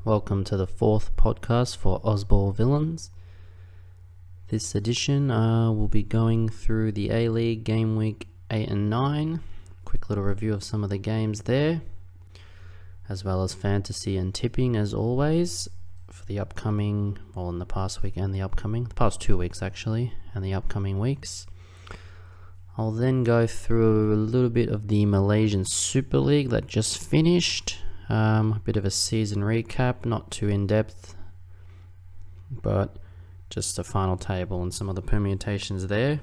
Welcome to the fourth podcast for Ozball Villains. This edition we'll be going through the A-League game week 8 and 9. Quick little review of some of the games there, as well as fantasy and tipping as always for the upcoming, well, in the past week and the past 2 weeks actually, and the upcoming weeks. I'll then go through a little bit of the Malaysian Super League that just finished. A bit of a season recap, not too in-depth, but just a final table and some of the permutations there.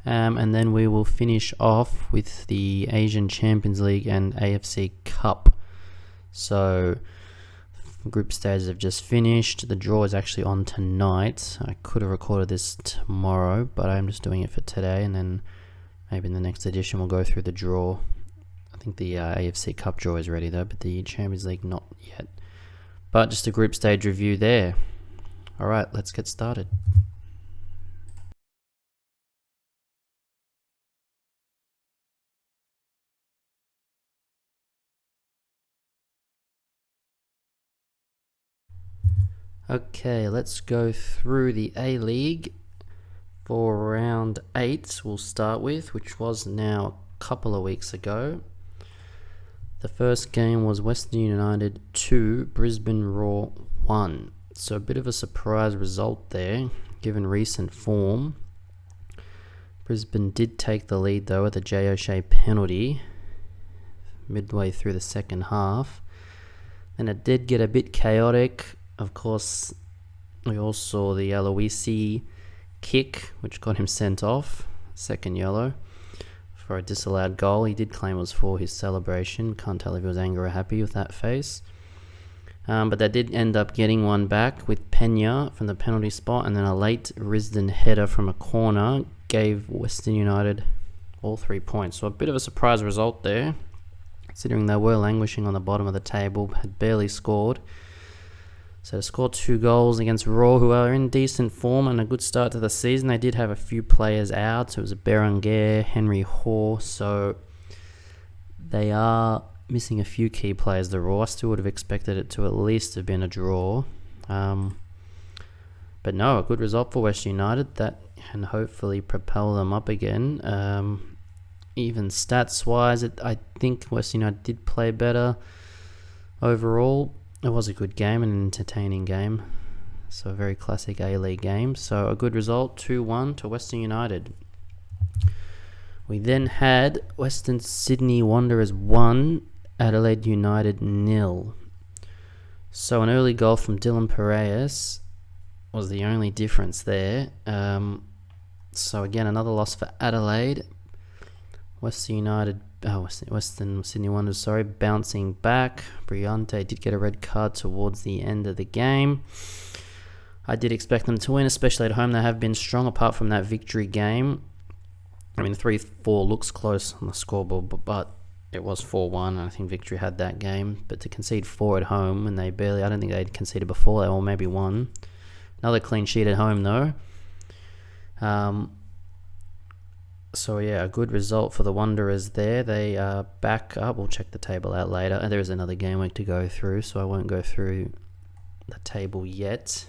And then we will finish off with the Asian Champions League and AFC Cup. So group stages have just finished. The draw is actually on tonight. I could have recorded this tomorrow, but I'm just doing it for today, and then maybe in the next edition we'll go through the draw. I think the AFC Cup draw is ready though, but the Champions League not yet. But just a group stage review there. Alright, let's get started. Okay, let's go through the A-League for round 8 we'll start with, which was now a couple of weeks ago. The first game was Western United 2, Brisbane Roar 1. So a bit of a surprise result there, given recent form. Brisbane did take the lead though with a Jay O'Shea penalty midway through the second half. And it did get a bit chaotic. Of course, we all saw the Aloisi kick, which got him sent off, second yellow, for a disallowed goal. He did claim it was for his celebration. Can't tell if he was angry or happy with that face. But they did end up getting one back with Pena from the penalty spot, and then a late Risdon header from a corner gave Western United all 3 points. So a bit of a surprise result there, considering they were languishing on the bottom of the table, had barely scored. So to score 2 goals against Raw, who are in decent form and a good start to the season. They did have a few players out. So it was Berenguer, Henry Hoare. So they are missing a few key players, the Raw. I still would have expected it to at least have been a draw. But no, a good result for West United. That can hopefully propel them up again. Even stats-wise, I think West United did play better overall. It was a good game, an entertaining game. So a very classic A-League game. So a good result, 2-1 to Western United. We then had Western Sydney Wanderers 1, Adelaide United 0. So an early goal from Dylan Piraeus was the only difference there. So again, another loss for Adelaide. Western Sydney Wanderers, bouncing back. Briante did get a red card towards the end of the game. I did expect them to win, especially at home. They have been strong apart from that victory game. I mean, 3-4 looks close on the scoreboard, but it was 4-1. I think Victory had that game. But to concede 4 at home, and I don't think they'd conceded before, or maybe 1. Another clean sheet at home, though. So yeah, a good result for the Wanderers there. They are back up. We'll check the table out later. And there is another game week to go through, so I won't go through the table yet.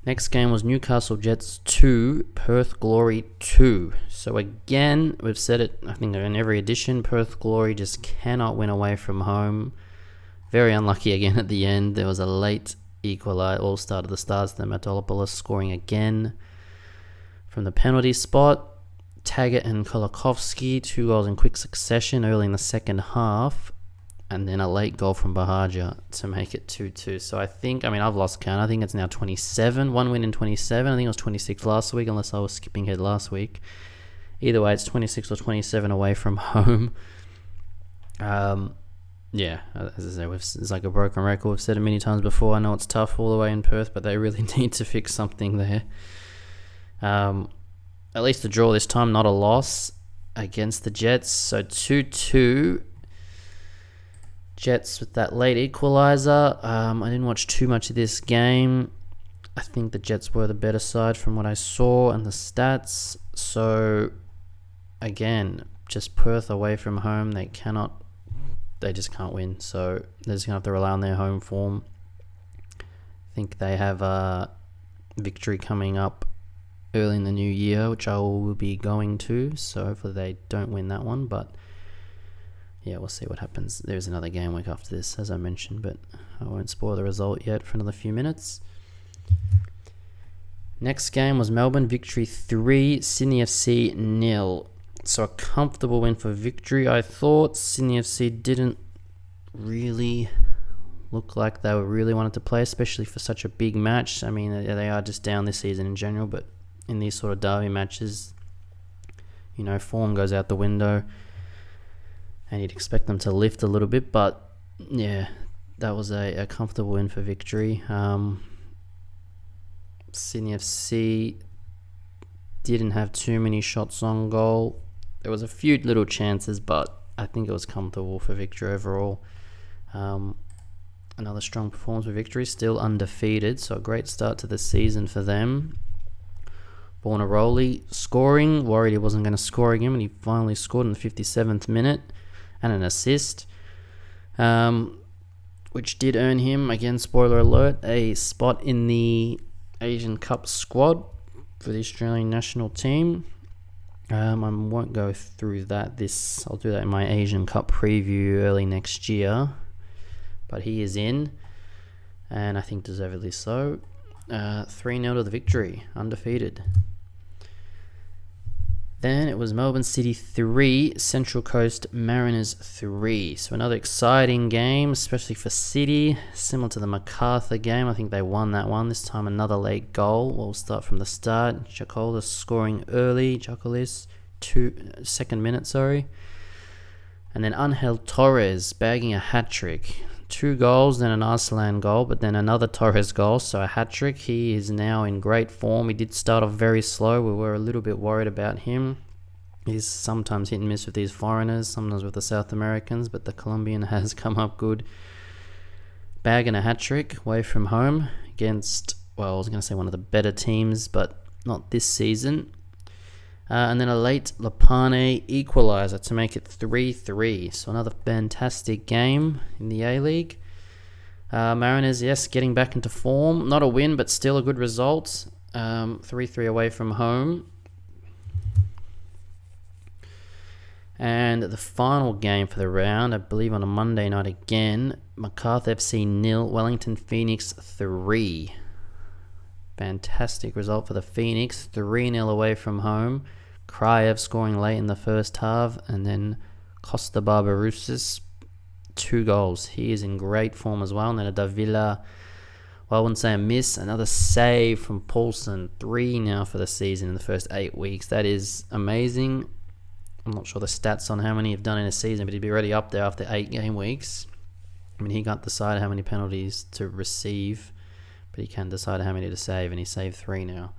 Next game was Newcastle Jets 2, Perth Glory 2. So again, we've said it, I think in every edition, Perth Glory just cannot win away from home. Very unlucky again at the end. There was a late equaliser, all started the stars, then Metolopoulos scoring again from the penalty spot. Taggart and Kolakovsky, 2 goals in quick succession early in the second half, and then a late goal from Bahaja to make it 2-2. So I've lost count. I think it's now 27. 1 win in 27. I think it was 26 last week, unless I was skipping ahead last week. Either way, it's 26 or 27 away from home. Yeah, as I say, it's like a broken record. We've said it many times before. I know it's tough all the way in Perth, but they really need to fix something there. At least a draw this time, not a loss against the Jets. So 2-2. Jets with that late equaliser. I didn't watch too much of this game. I think the Jets were the better side from what I saw and the stats. So again, just Perth away from home. They cannot they just can't win. So they're just going to have to rely on their home form. I think they have a victory coming up early in the new year, which I will be going to. So hopefully they don't win that one. But yeah, we'll see what happens. There's another game week after this, as I mentioned, but I won't spoil the result yet for another few minutes. Next game was Melbourne Victory 3, Sydney FC 0. So a comfortable win for Victory, I thought. Sydney FC didn't really look like they really wanted to play, especially for such a big match. I mean, they are just down this season in general, but in these sort of derby matches, you know, form goes out the window, and you'd expect them to lift a little bit. But yeah, that was a comfortable win for Victory. Sydney FC didn't have too many shots on goal. There was a few little chances, but I think it was comfortable for Victory overall. Another strong performance for Victory, still undefeated, so a great start to the season for them. Bornaroli scoring, worried he wasn't going to score again, and he finally scored in the 57th minute, and an assist, which did earn him, again, spoiler alert, a spot in the Asian Cup squad for the Australian national team. I won't go through that. I'll do that in my Asian Cup preview early next year. But he is in, and I think deservedly so. 3-0 to the Victory, undefeated. Then it was Melbourne City 3, Central Coast Mariners 3. So another exciting game, especially for City. Similar to the MacArthur game, I think they won that one. This time another late goal. We'll start from the start. Chacolis scoring early. Chacolis, second minute. And then Angel Torres bagging a hat-trick. 2 goals, then an Arslan goal, but then another Torres goal, so a hat-trick. He is now in great form. He did start off very slow. We were a little bit worried about him. He's sometimes hit and miss with these foreigners, sometimes with the South Americans, but the Colombian has come up good. Bagging a hat-trick away from home against, well, I was going to say one of the better teams, but not this season. And then a late Lapane equaliser to make it 3-3. So another fantastic game in the A-League. Mariners, yes, getting back into form. Not a win, but still a good result. 3-3 away from home. And the final game for the round, I believe on a Monday night again, MacArthur FC 0, Wellington Phoenix 3. Fantastic result for the Phoenix, 3-0 away from home. Kraev scoring late in the first half, and then Costa Barbarouses, 2 goals. He is in great form as well. And then a Davila, well, I wouldn't say a miss, another save from Paulson, 3 now for the season in the first 8 weeks. That is amazing. I'm not sure the stats on how many he've done in a season, but he'd be already up there after 8 game weeks. I mean, he can't decide how many penalties to receive, but he can decide how many to save, and he saved 3 now.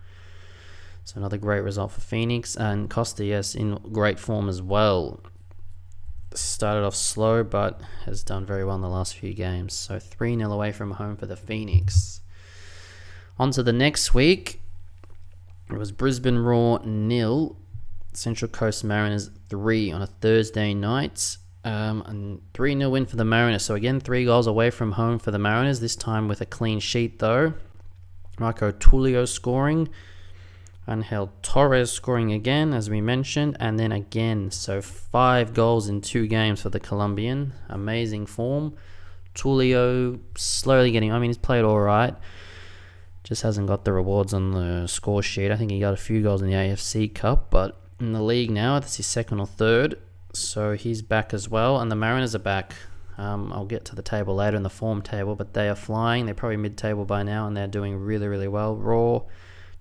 So another great result for Phoenix. And Costa, yes, in great form as well. Started off slow, but has done very well in the last few games. So 3-0 away from home for the Phoenix. On to the next week. It was Brisbane Roar 0, Central Coast Mariners 3 on a Thursday night. And 3-0 win for the Mariners. So again, 3 goals away from home for the Mariners. This time with a clean sheet though. Marco Tulio scoring. Angel Torres scoring again, as we mentioned, and then again. So 5 goals in 2 games for the Colombian. Amazing form. Tulio slowly getting, I mean, he's played all right. Just hasn't got the rewards on the score sheet. I think he got a few goals in the AFC Cup, but in the league now, that's his 2nd or 3rd. So he's back as well, and the Mariners are back. I'll get to the table later in the form table, but they are flying. They're probably mid-table by now, and they're doing really, really well. Raw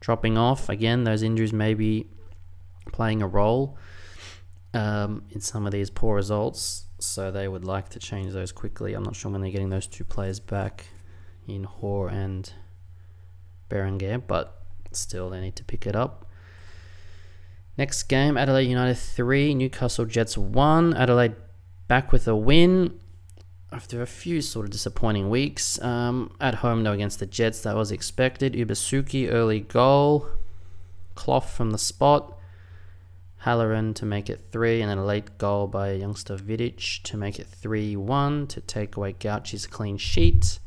dropping off. Again, those injuries may be playing a role in some of these poor results, so they would like to change those quickly. I'm not sure when they're getting those 2 players back in Hoare and Berenguer, but still they need to pick it up. Next game, Adelaide United 3, Newcastle Jets 1. Adelaide back with a win after a few sort of disappointing weeks. At home though against the Jets, that was expected. Ubasuki early goal. Clough from the spot. Halloran to make it 3, and then a late goal by a youngster Vidic to make it 3-1 to take away Gauchi's clean sheet.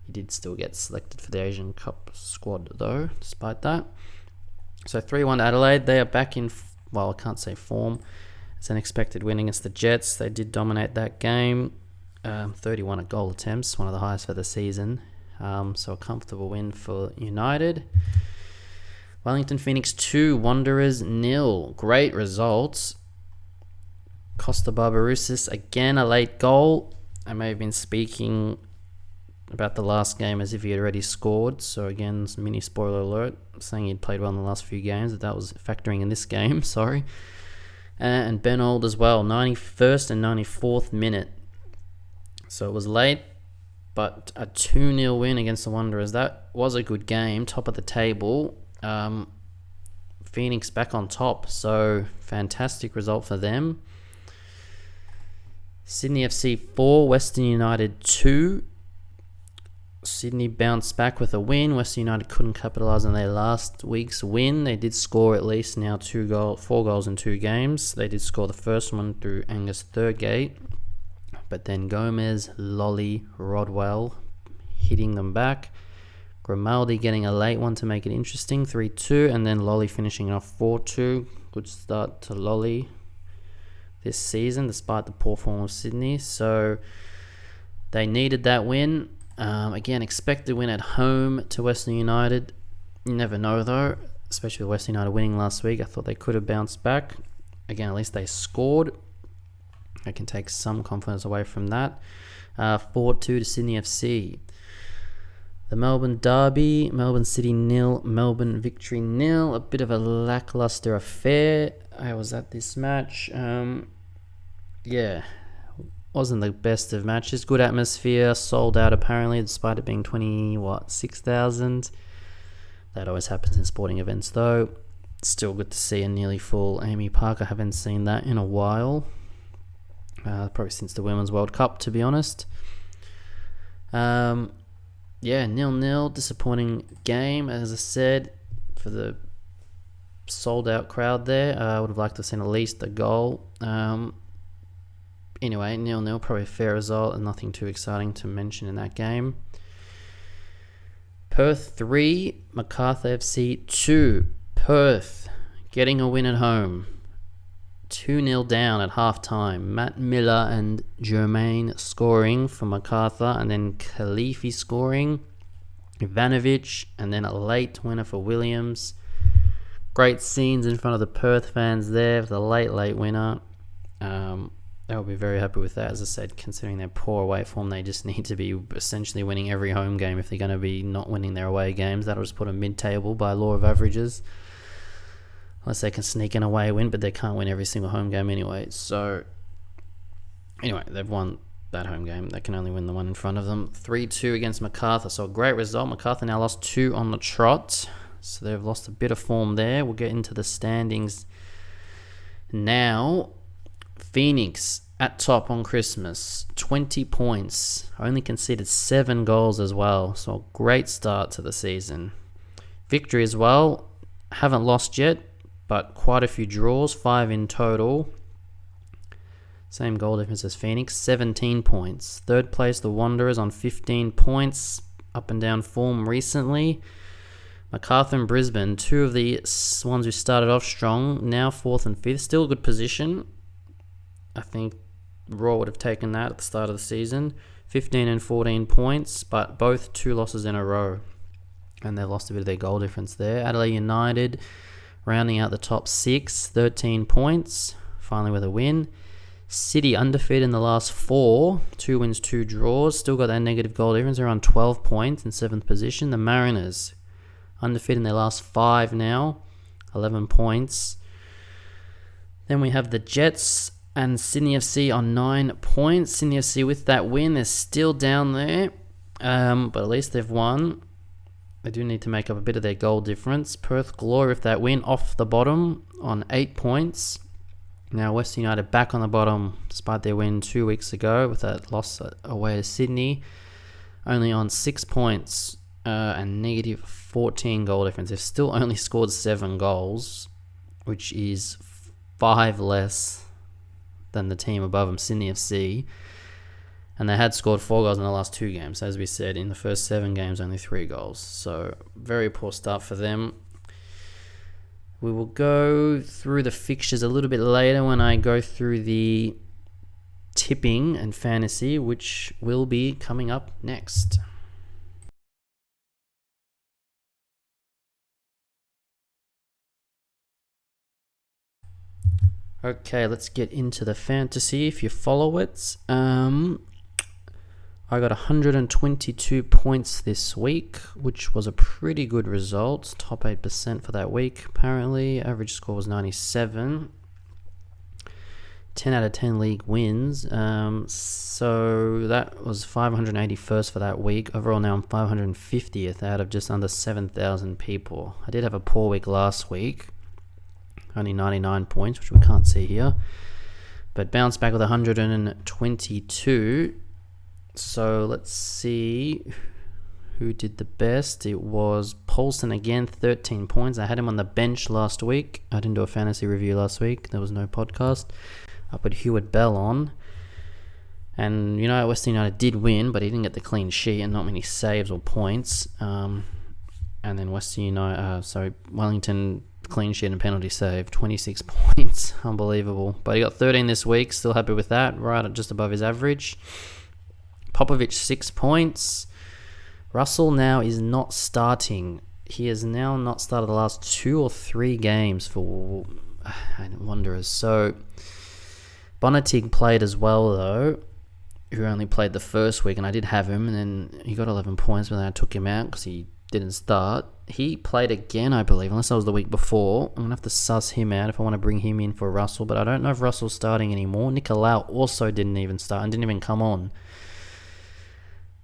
He did still get selected for the Asian Cup squad though, despite that. So 3-1 Adelaide. They are back in, well, I can't say form. It's an expected win against the Jets. They did dominate that game. 31 goal attempts, one of the highest for the season. So a comfortable win for United. Wellington Phoenix 2, Wanderers 0. Great results. Costa Barbarousis, again a late goal. I may have been speaking about the last game as if he had already scored. So again, mini spoiler alert, saying he'd played well in the last few games. That was factoring in this game, sorry. And Ben Old as well, 91st and 94th minute. So it was late, but a 2-0 win against the Wanderers. That was a good game, top of the table. Phoenix back on top, so fantastic result for them. Sydney FC 4, Western United 2. Sydney bounced back with a win. Western United couldn't capitalise on their last week's win. They did score at least now 4 goals in 2 games. They did score the first one through Angus Thurgate, but then Gomez, Lolly, Rodwell hitting them back. Grimaldi getting a late one to make it interesting, 3-2, and then Lolly finishing it off 4-2. Good start to Lolly this season, despite the poor form of Sydney. So they needed that win. Again, expected win at home to Western United. You never know though, especially with Western United winning last week. I thought they could have bounced back. Again, at least they scored. I can take some confidence away from that. 4-2 to Sydney FC. The Melbourne Derby, Melbourne City 0, Melbourne Victory 0. A bit of a lackluster affair. I was at this match. Yeah, wasn't the best of matches. Good atmosphere, sold out apparently, despite it being 6,000. That always happens in sporting events though. Still good to see a nearly full Amy Park. I haven't seen that in a while. Probably since the Women's World Cup, to be honest. Yeah, 0-0, disappointing game, as I said, for the sold-out crowd there. I would have liked to have seen at least a goal. Anyway, 0-0, probably a fair result and nothing too exciting to mention in that game. Perth 3, Macarthur FC 2. Perth getting a win at home. 2-0 down at half-time. Matt Miller and Germain scoring for Macarthur, and then Khalifi scoring. Ivanovic, and then a late winner for Williams. Great scenes in front of the Perth fans there for the late winner. They'll be very happy with that. As I said, considering their poor away form, they just need to be essentially winning every home game if they're going to be not winning their away games. That'll just put them mid-table by law of averages. Unless they can sneak an away win, but they can't win every single home game anyway. So, anyway, they've won that home game. They can only win the one in front of them. 3-2 against Macarthur. So, a great result. Macarthur now lost 2 on the trot. So, they've lost a bit of form there. We'll get into the standings now. Phoenix at top on Christmas. 20 points. Only conceded 7 goals as well. So, a great start to the season. Victory as well. Haven't lost yet, but quite a few draws, 5 in total. Same goal difference as Phoenix, 17 points. Third place, the Wanderers on 15 points. Up and down form recently. Macarthur and Brisbane, 2 of the ones who started off strong, now 4th and 5th. Still a good position. I think Raw would have taken that at the start of the season. 15 and 14 points, but both 2 losses in a row. And they've lost a bit of their goal difference there. Adelaide United rounding out the top 6, 13 points, finally with a win. City undefeated in the last 4, 2 wins, 2 draws, still got that negative goal difference. They're on 12 points in 7th position. The Mariners undefeated in their last 5 now, 11 points. Then we have the Jets and Sydney FC on 9 points. Sydney FC with that win, they're still down there, but at least they've won. They do need to make up a bit of their goal difference. Perth Glory with that win off the bottom on 8 points. Now Western United back on the bottom despite their win 2 weeks ago with that loss away to Sydney. Only on 6 points and negative 14 goal difference. They've still only scored 7 goals, which is 5 less than the team above them, Sydney FC. And they had scored 4 goals in the last 2 games. As we said, in the first 7 games, only 3 goals. So, very poor start for them. We will go through the fixtures a little bit later when I go through the tipping and fantasy, which will be coming up next. Okay, let's get into the fantasy. If you follow it, I got 122 points this week, which was a pretty good result. Top 8% for that week, apparently. Average score was 97. 10 out of 10 league wins. So that was 581st for that week. Overall, now I'm 550th out of just under 7,000 people. I did have a poor week last week. Only 99 points, which we can't see here. But bounced back with 122. So let's see who did the best. It was Paulson again, 13 points. I had him on the bench last week. I didn't do a fantasy review last week. There was no podcast. I put Hewitt Bell on. And Western United did win, but he didn't get the clean sheet and not many saves or points. And then Wellington clean sheet and penalty save, 26 points. Unbelievable. But he got 13 this week. Still happy with that. Right at just above his average. Popovic, 6 points. Russell now is not starting. He has now not started the last 2 or 3 games for Wanderers. So Bonatig played as well, though, who only played the first week, and I did have him, and then he got 11 points, but then I took him out because he didn't start. He played again, I believe, unless that was the week before. I'm going to have to suss him out if I want to bring him in for Russell, but I don't know if Russell's starting anymore. Nicolau also didn't even start and didn't even come on.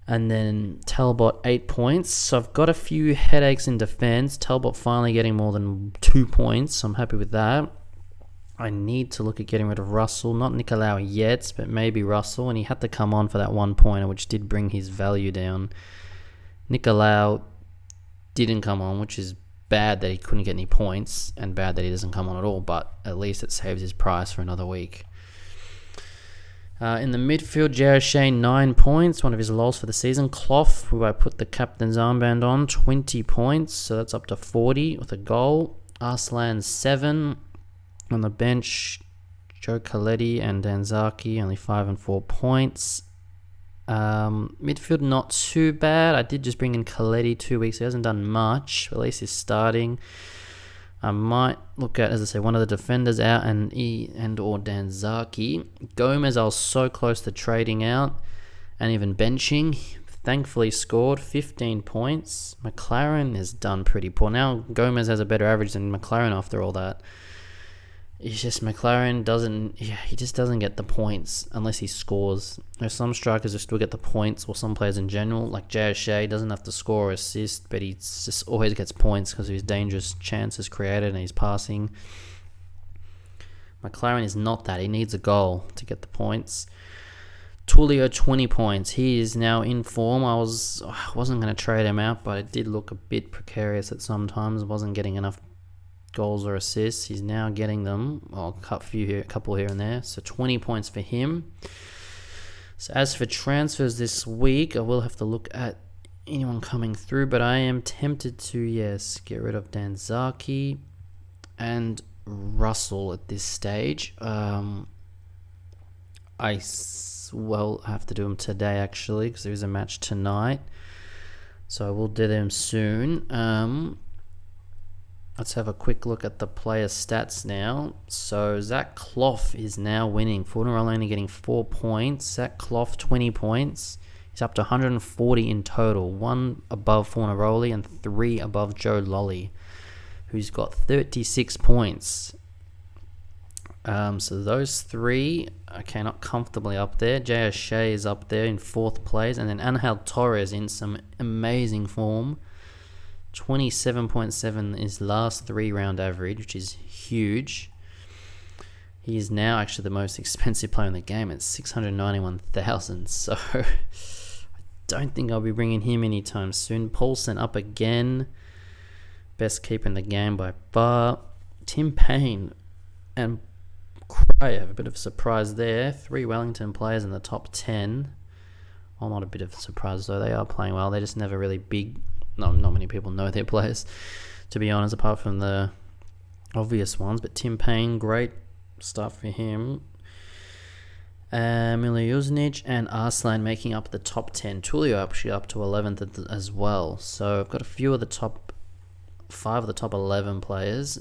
And then Talbot, 8 points. So I've got a few headaches in defense. Talbot finally getting more than 2 points, so I'm happy with that. I need to look at getting rid of Russell. Not Nicolau yet, but maybe Russell. And he had to come on for that 1-pointer, which did bring his value down. Nicolau didn't come on, which is bad that he couldn't get any points and bad that he doesn't come on at all, but at least it saves his price for another week. In the midfield, J. O'Shea, 9 points, one of his lows for the season. Clough, who I put the captain's armband on, 20 points, so that's up to 40 with a goal. Arslan, 7. On the bench, Joe Coletti and Danzaki, only 5 and 4 points. Midfield, not too bad. I did just bring in Coletti 2 weeks. He hasn't done much, but at least he's starting. I might look at, as I say, one of the defenders out and or Danzaki. Gomez, I was so close to trading out and even benching. Thankfully scored 15 points. McLaren has done pretty poor. Now Gomez has a better average than McLaren after all that. It's just McLaren he just doesn't get the points unless he scores. There's some strikers who still get the points, or some players in general, like Jay O'Shea doesn't have to score or assist, but he just always gets points because of his dangerous chances created and he's passing. McLaren is not that. He needs a goal to get the points. Tulio, 20 points. He is now in form. I wasn't going to trade him out, but it did look a bit precarious at some times. Wasn't getting enough goals or assists. He's now getting them. Well, a couple here and there. So 20 points for him. So as for transfers this week, I will have to look at anyone coming through, but I am tempted to, get rid of Danzaki and Russell at this stage. I have to do them today, actually, because there is a match tonight. So I will do them soon. Let's have a quick look at the player stats now. So Zach Clough is now winning. Fornaroli only getting 4 points. Zach Clough, 20 points. He's up to 140 in total. 1 above Fornaroli and 3 above Joe Lolly, who's got 36 points. So those 3, not comfortably up there. J. O'Shea is up there in 4th place. And then Angel Torres in some amazing form. 27.7 is last 3-round average, which is huge. He is now actually the most expensive player in the game at 691,000. So I don't think I'll be bringing him anytime soon. Paulson up again. Best keeper in the game by far. Tim Payne and I have a bit of a surprise there. 3 Wellington players in the top 10. Well, not a bit of a surprise though. They are playing well. They're just never really big. No, not many people know their players, to be honest, apart from the obvious ones. But Tim Payne, great stuff for him. Miliuznic and Arslan making up the top 10. Tulio actually up to 11th as well. So I've got a few of the top 5 of the top 11 players.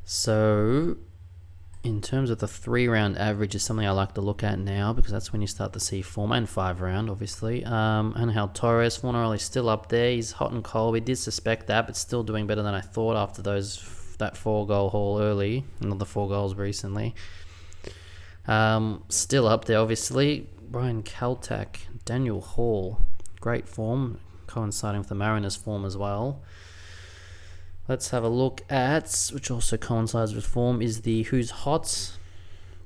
So in terms of the 3-round average is something I like to look at now, because that's when you start to see form, and 5-round obviously. Angel Torres, Fornaroli still up there. He's hot and cold. We did suspect that, but still doing better than I thought after that 4-goal haul early, another 4 goals recently. Still up there obviously. Brian Kaltak, Daniel Hall, great form, coinciding with the Mariners form as well. Let's have a look at, which also coincides with form, is the Who's Hot.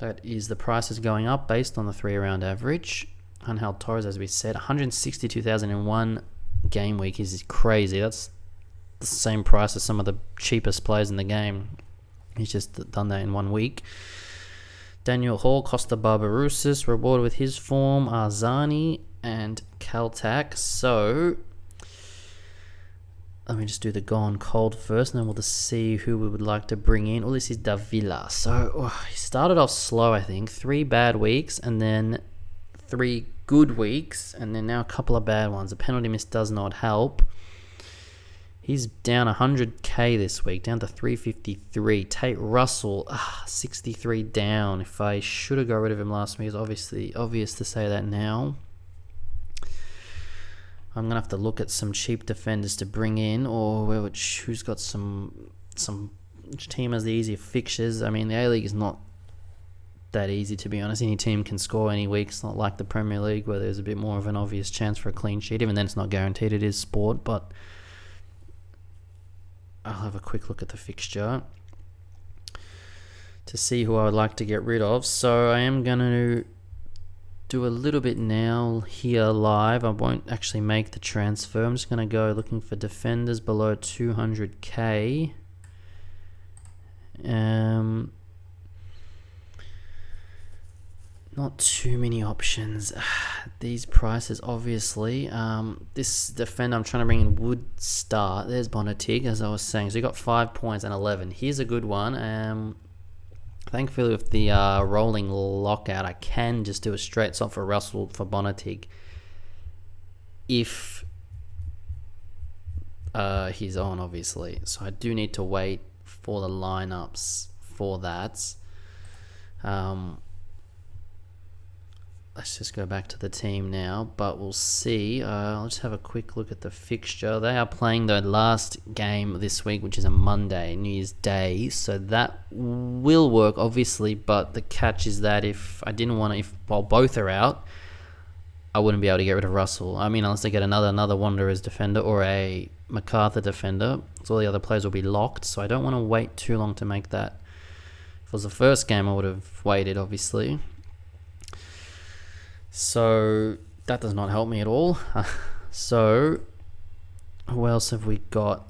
That is the prices going up based on the 3-round average. Angel Torres, as we said, 162,001 game week is crazy. That's the same price as some of the cheapest players in the game. He's just done that in 1 week. Daniel Hall, Costa Barbarousis, rewarded with his form, Arzani and Kaltak. So let me just do the gone cold first, and then we'll just see who we would like to bring in. Oh, this is Davila. So he started off slow, I think. 3 bad weeks, and then 3 good weeks, and then now a couple of bad ones. The penalty miss does not help. He's down 100k this week, down to 353. Tate Russell, 63 down. If I should have got rid of him last week, it's obviously obvious to say that now. I'm going to have to look at some cheap defenders to bring in, or who's got some which team has the easier fixtures. I mean, the A-League is not that easy, to be honest. Any team can score any week. It's not like the Premier League where there's a bit more of an obvious chance for a clean sheet. Even then, it's not guaranteed. It is sport, but I'll have a quick look at the fixture to see who I would like to get rid of. So I am going to do a little bit now here live. I won't actually make the transfer. I'm just going to go looking for defenders below 200k. Not too many options. These prices, obviously. This defender I'm trying to bring in would start. There's Bonatig, as I was saying. So he got 5 points and 11. Here's a good one. Thankfully, with the rolling lockout, I can just do a straight swap for Russell for Bonatig if he's on, obviously. So I do need to wait for the lineups for that. Let's just go back to the team now, but we'll see. I'll just have a quick look at the fixture. They are playing the last game this week, which is a Monday, New Year's Day, so that will work, obviously, but the catch is that if while both are out, I wouldn't be able to get rid of Russell. I mean, unless they get another Wanderers defender or a MacArthur defender, so all the other players will be locked, so I don't want to wait too long to make that. If it was the first game, I would have waited, obviously. So that does not help me at all. So who else have we got?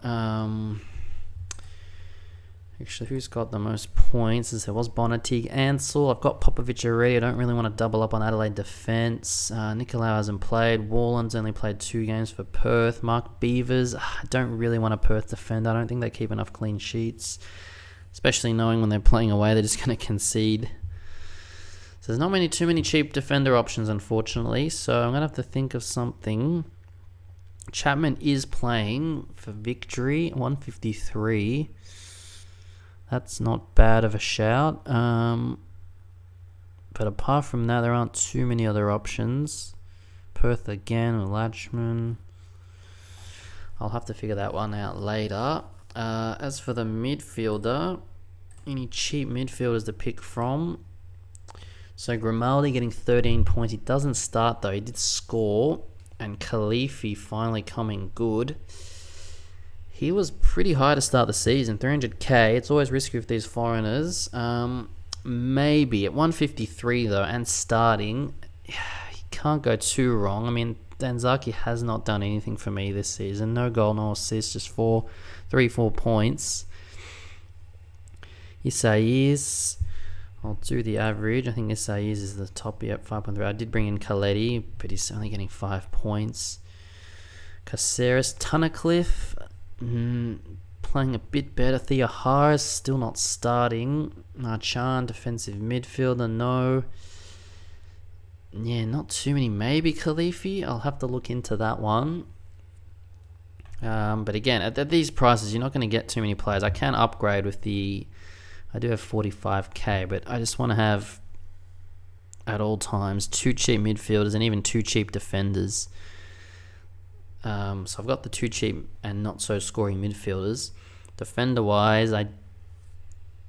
Actually, who's got the most points? As there was Bonatig, Ansel. I've got Popovic already. I don't really want to double up on Adelaide defence. Nicolau hasn't played. Warland's only played 2 games for Perth. Mark Beavers. I don't really want a Perth defender. I don't think they keep enough clean sheets, especially knowing when they're playing away, they're just going to concede. So there's not too many cheap defender options, unfortunately. So I'm going to have to think of something. Chapman is playing for Victory, 153. That's not bad of a shout. But apart from that, there aren't too many other options. Perth again, Latchman. I'll have to figure that one out later. As for the midfielder, any cheap midfielders to pick from? So Grimaldi getting 13 points. He doesn't start though. He did score. And Khalifi finally coming good. He was pretty high to start the season, 300k. It's always risky with these foreigners. Maybe at 153 though, and starting, you can't go too wrong. I mean, Danzaki has not done anything for me this season. No goal, no assist, just 4 points. Isaias, I'll do the average. I think Isaias is the top, yep, 5.3. I did bring in Khaledi, but he's only getting 5 points. Caceres, Tunnicliffe, playing a bit better. Thea Harris, still not starting. Marchand, defensive midfielder, no. Yeah, not too many. Maybe Khalifi. I'll have to look into that one. But again, at these prices, you're not going to get too many players. I can upgrade with the... I do have 45k, but I just want to have, at all times, 2 cheap midfielders and even 2 cheap defenders. So I've got the 2 cheap and not so scoring midfielders. Defender-wise, I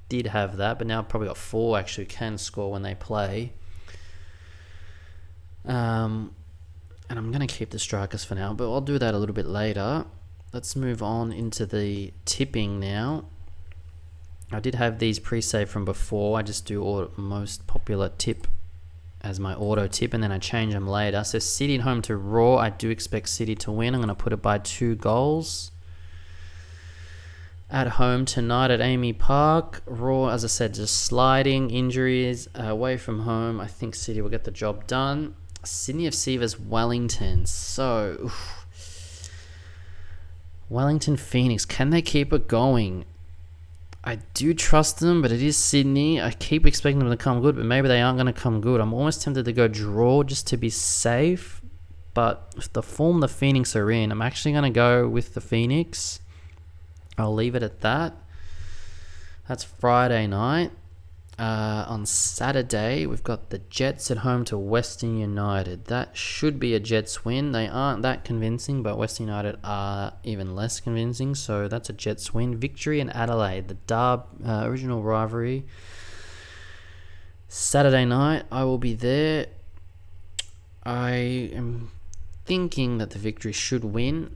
did have that, but now I've probably got 4 actually who can score when they play. And I'm going to keep the strikers for now, but I'll do that a little bit later. Let's move on into the tipping now. I did have these pre-saved from before. I just do most popular tip as my auto tip, and then I change them later. So City at home to Raw, I do expect City to win. I'm going to put it by 2 goals. At home tonight at Amy Park. Raw, as I said, just sliding, injuries. Away from home, I think City will get the job done. Sydney FC vs Wellington. So, Wellington Phoenix, can they keep it going? I do trust them, but it is Sydney. I keep expecting them to come good, but maybe they aren't going to come good. I'm almost tempted to go draw just to be safe, but if the form the Phoenix are in, I'm actually going to go with the Phoenix. I'll leave it at that. That's Friday night. On Saturday, we've got the Jets at home to Western United. That should be a Jets win. They aren't that convincing, but Western United are even less convincing, so that's a Jets win. Victory in Adelaide, the original rivalry. Saturday night, I will be there. I am thinking that the Victory should win.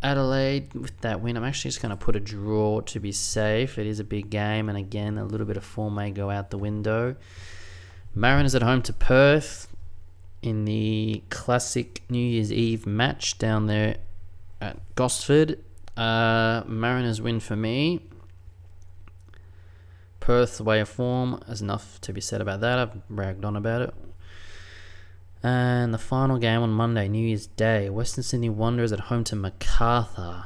Adelaide, with that win, I'm actually just going to put a draw to be safe. It is a big game, and again, a little bit of form may go out the window. Mariners at home to Perth in the classic New Year's Eve match down there at Gosford. Mariners win for me. Perth's way of form, there's enough to be said about that. I've ragged on about it. And the final game on Monday, New Year's Day, Western Sydney Wanderers at home to Macarthur.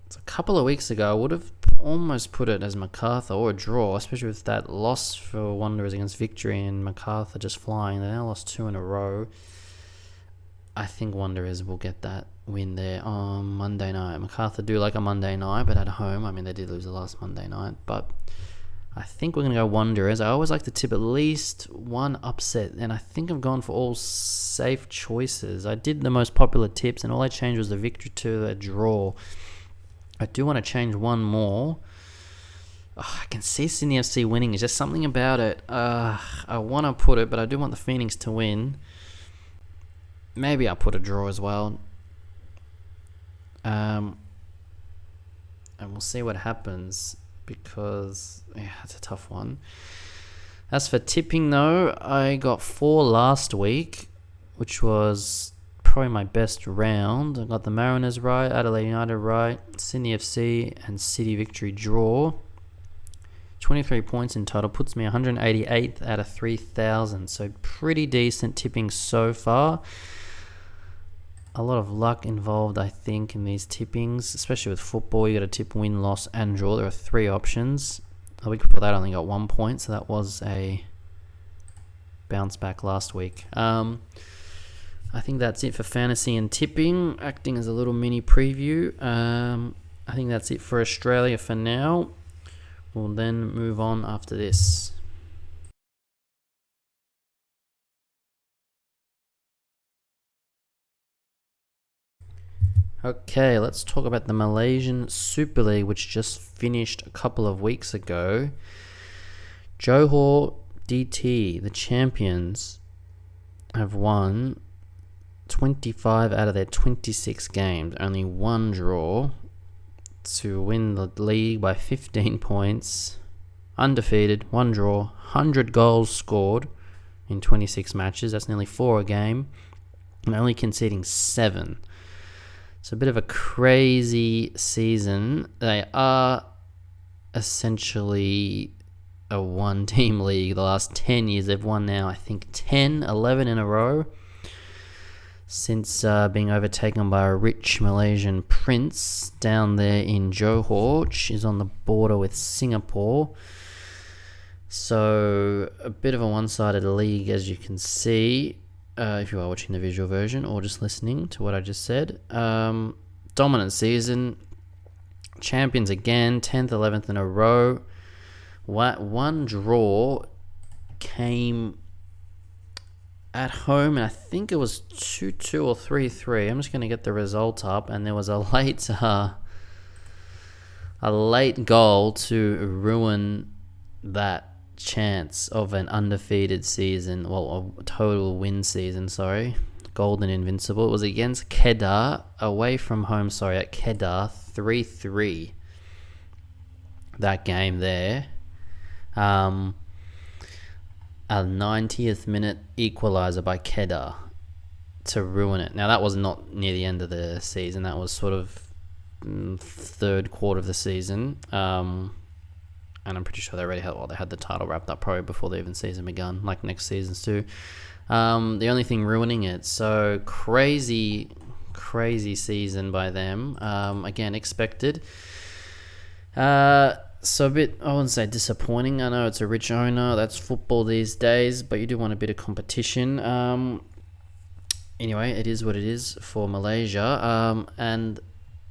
So a couple of weeks ago, I would have almost put it as Macarthur or a draw, especially with that loss for Wanderers against Victory and Macarthur just flying. They now lost 2 in a row. I think Wanderers will get that win there on Monday night. Macarthur do like a Monday night, but at home, I mean, they did lose the last Monday night, but I think we're going to go Wanderers. I always like to tip at least one upset, and I think I've gone for all safe choices. I did the most popular tips, and all I changed was the victory to a draw. I do want to change one more. I can see Sydney FC winning. It's just something about it. I want to put it, but I do want the Phoenix to win. Maybe I'll put a draw as well. And we'll see what happens, because it's a tough one. As for tipping though, I got 4 last week, which was probably my best round. I got the Mariners right, Adelaide United right, Sydney FC and City Victory draw. 23 points in total, puts me 188th out of 3,000, so pretty decent tipping so far. A lot of luck involved, I think, in these tippings, especially with football. You got to tip win, loss, and draw. There are 3 options. A week before that, I only got 1 point, so that was a bounce back last week. I think that's it for fantasy and tipping, acting as a little mini preview. I think that's it for Australia for now. We'll then move on after this. Okay, let's talk about the Malaysian Super League, which just finished a couple of weeks ago. Johor DT, the champions, have won 25 out of their 26 games. Only 1 draw to win the league by 15 points. Undefeated, 1 draw, 100 goals scored in 26 matches. That's nearly 4 a game. And only conceding 7. So a bit of a crazy season. They are essentially a one-team league. The last 10 years, they've won now, I think, 11 in a row. Since being overtaken by a rich Malaysian prince down there in Johor, which is on the border with Singapore. So a bit of a one-sided league, as you can see, if you are watching the visual version or just listening to what I just said. Dominant season. Champions again, 10th, 11th in a row. One draw came at home, and I think it was 2-2 or 3-3. I'm just going to get the result up, and there was a late goal to ruin that chance of an undefeated season, well, a total win season, sorry. Golden Invincible. It was against Kedah, away from home, at Kedah, 3-3. That game there. A 90th minute equaliser by Kedah to ruin it. Now, that was not near the end of the season. That was sort of third quarter of the season. And I'm pretty sure they had the title wrapped up probably before the even season begun, like next seasons too. The only thing ruining it. So crazy season by them. Again, expected. So a bit, I wouldn't say disappointing. I know it's a rich owner. That's football these days, but you do want a bit of competition. Anyway, it is what it is for Malaysia. And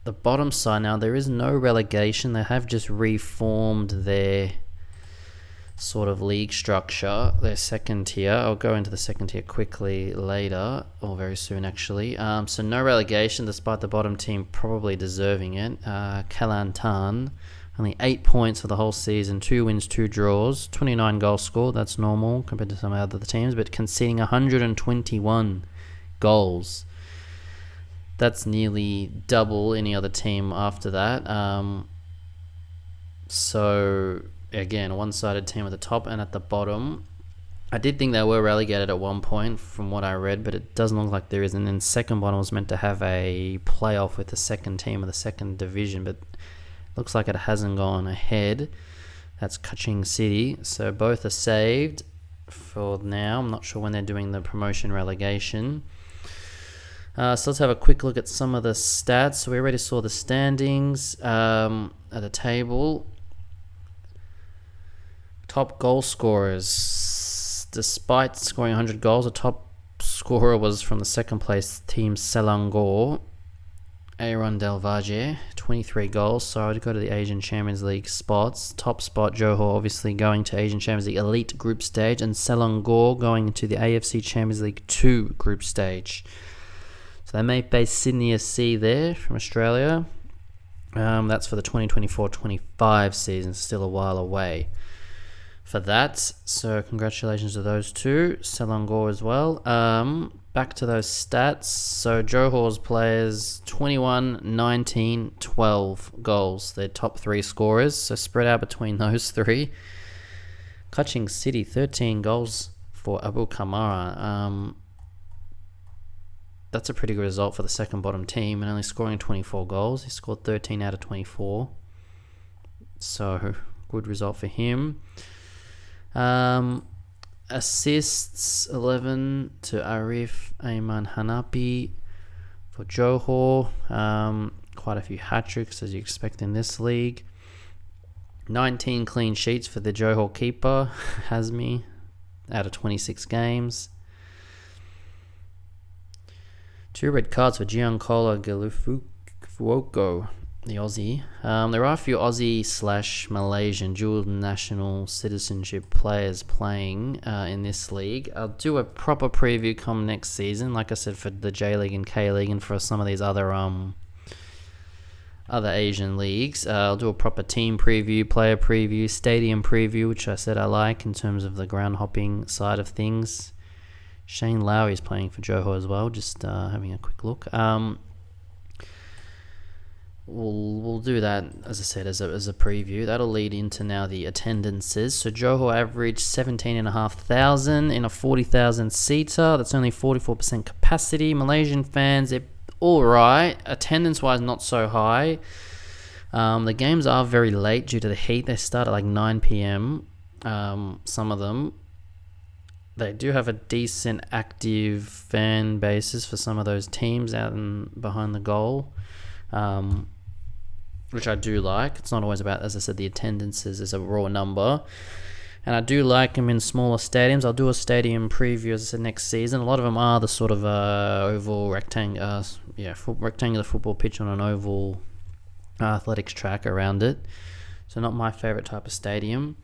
the bottom side now, there is no relegation. They have just reformed their sort of league structure, their second tier. I'll go into the second tier quickly later, or very soon actually. So no relegation, despite the bottom team probably deserving it. Kelantan, only 8 points for the whole season, 2 wins, 2 draws, 29 goals scored. That's normal compared to some other teams, but conceding 121 goals. That's nearly double any other team after that. So again, a one-sided team at the top and at the bottom. I did think they were relegated at one point from what I read, but it doesn't look like there is. And then second bottom was meant to have a playoff with the second team of the second division, but looks like it hasn't gone ahead. That's Kuching City. So both are saved for now. I'm not sure when they're doing the promotion relegation. So let's have a quick look at some of the stats. So we already saw the standings at the table. Top goal scorers. Despite scoring 100 goals, the top scorer was from the second place team Selangor. Aaron Del Valle, 23 goals. So I'd go to the Asian Champions League spots. Top spot, Johor obviously going to Asian Champions League Elite group stage, and Selangor going into the AFC Champions League 2 group stage. So they may face Sydney FC there from Australia. That's for the 2024-25 season, still a while away for that. So congratulations to those two, Selangor as well. Back to those stats. So Johor's players, 21, 19, 12 goals. They're top 3 scorers, so spread out between those 3. Kuching City, 13 goals for Abu Kamara. That's a pretty good result for the second bottom team, and only scoring 24 goals. He scored 13 out of 24. So good result for him. Assists, 11 to Arif Aiman Hanapi for Johor. Quite a few hat-tricks, as you expect in this league. 19 clean sheets for the Johor keeper, Hazmi, out of 26 games. 2 red cards for Giancarlo Galufuoko, the Aussie. There are a few Aussie/Malaysian dual national citizenship players playing in this league. I'll do a proper preview come next season, like I said, for the J League and K League, and for some of these other Asian leagues. I'll do a proper team preview, player preview, stadium preview, which I said I like in terms of the ground hopping side of things. Shane Lowry is playing for Johor as well, just having a quick look. We'll do that, as I said, as a preview. That'll lead into now the attendances. So Johor averaged 17,500 in a 40,000 seater. That's only 44% capacity. Malaysian fans, they're all right. Attendance-wise, not so high. The games are very late due to the heat. They start at like 9 p.m. some of them. They do have a decent active fan bases for some of those teams out and behind the goal, which I do like. It's not always about, as I said, the attendances is a raw number. And I do like them in smaller stadiums. I'll do a stadium preview, as I said, next season. A lot of them are the sort of oval, rectangular football pitch on an oval athletics track around it. So not my favourite type of stadium.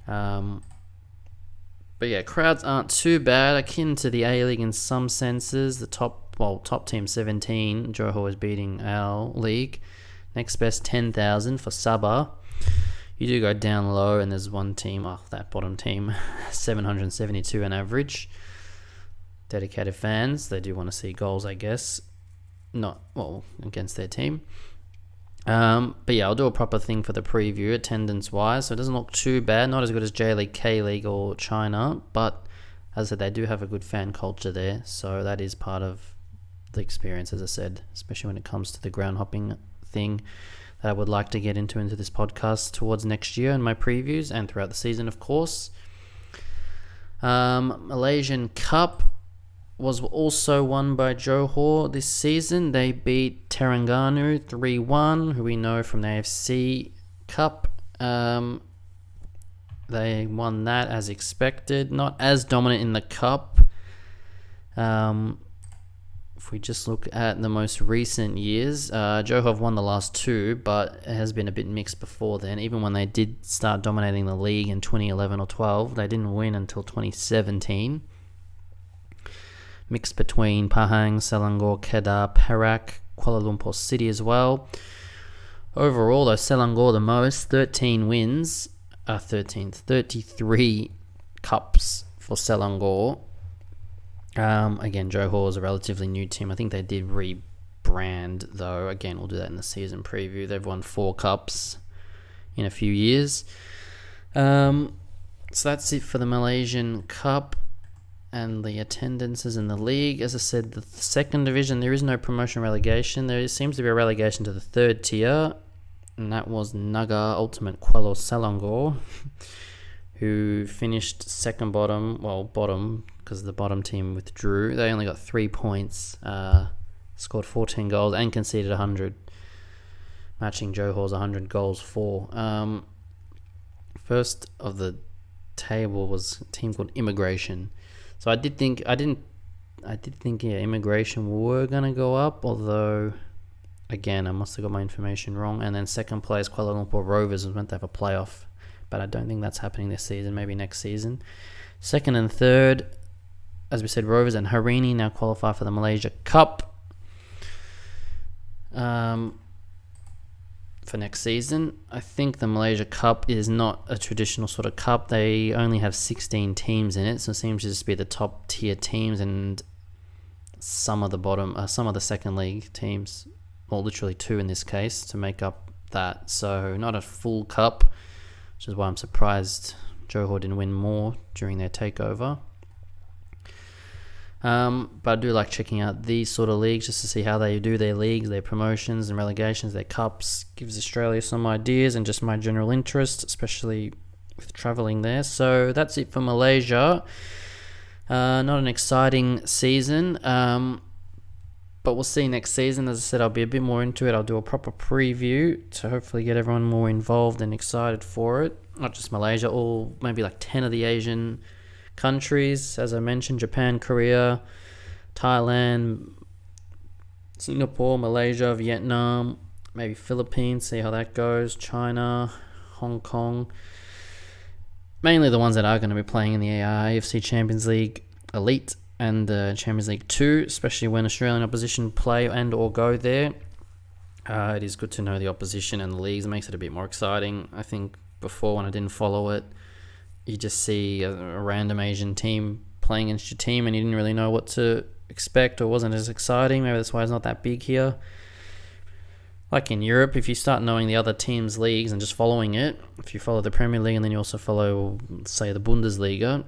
But yeah, crowds aren't too bad, akin to the A-League in some senses. The top team 17, Johor is beating our league. Next best 10,000 for Sabah. You do go down low, and there's one team, that bottom team, 772 on average. Dedicated fans, they do want to see goals, I guess. Against their team. But yeah, I'll do a proper thing for the preview, attendance-wise. So it doesn't look too bad. Not as good as J-League, K-League, or China. But as I said, they do have a good fan culture there. So that is part of the experience, as I said, especially when it comes to the ground hopping thing that I would like to get into this podcast towards next year in my previews and throughout the season, of course. Malaysian Cup was also won by Johor this season. They beat Terengganu 3-1, who we know from the AFC Cup. They won that as expected. Not as dominant in the Cup. If we just look at the most recent years, Johor have won the last two, but it has been a bit mixed before then. Even when they did start dominating the league in 2011 or 12, they didn't win until 2017. Mixed between Pahang, Selangor, Kedah, Perak, Kuala Lumpur City as well. Overall, though, Selangor the most, 33 cups for Selangor. Again, Johor is a relatively new team. I think they did rebrand, though. Again, we'll do that in the season preview. They've won 4 cups in a few years. So that's it for the Malaysian Cup and the attendances in the league. As I said, the second division, there is no promotion relegation. There seems to be a relegation to the third tier, and that was Naga Ultimate Kuala Selangor, who finished second bottom, because the bottom team withdrew. They only got 3 points, scored 14 goals and conceded 100, matching Johor's 100 goals for. First of the table was a team called Immigration. So I did think Immigration were gonna go up, although again I must have got my information wrong. And then second place Kuala Lumpur Rovers was meant to have a playoff, but I don't think that's happening this season. Maybe next season. Second and third, as we said, Rovers and Harini now qualify for the Malaysia Cup for next season. I think the Malaysia Cup is not a traditional sort of cup. They only have 16 teams in it, so it seems to just be the top tier teams and some of the second league teams, or literally 2 in this case, to make up that. So not a full cup, which is why I'm surprised Johor didn't win more during their takeover. But I do like checking out these sort of leagues just to see how they do their leagues, their promotions and relegations, their cups. Gives Australia some ideas and just my general interest, especially with travelling there. So that's it for Malaysia. Not an exciting season, but we'll see next season. As I said, I'll be a bit more into it. I'll do a proper preview to hopefully get everyone more involved and excited for it. Not just Malaysia, all maybe like 10 of the Asian countries, as I mentioned: Japan, Korea, Thailand, Singapore, Malaysia, Vietnam, maybe Philippines, see how that goes, China, Hong Kong. Mainly the ones that are going to be playing in the AFC Champions League Elite and the Champions League 2, especially when Australian opposition play and or go there. It is good to know the opposition and the leagues. It makes it a bit more exciting. I think before, when I didn't follow it, you just see a random Asian team playing against your team and you didn't really know what to expect, or wasn't as exciting. Maybe that's why it's not that big here. Like in Europe, if you start knowing the other teams' leagues and just following it, if you follow the Premier League and then you also follow, say, the Bundesliga,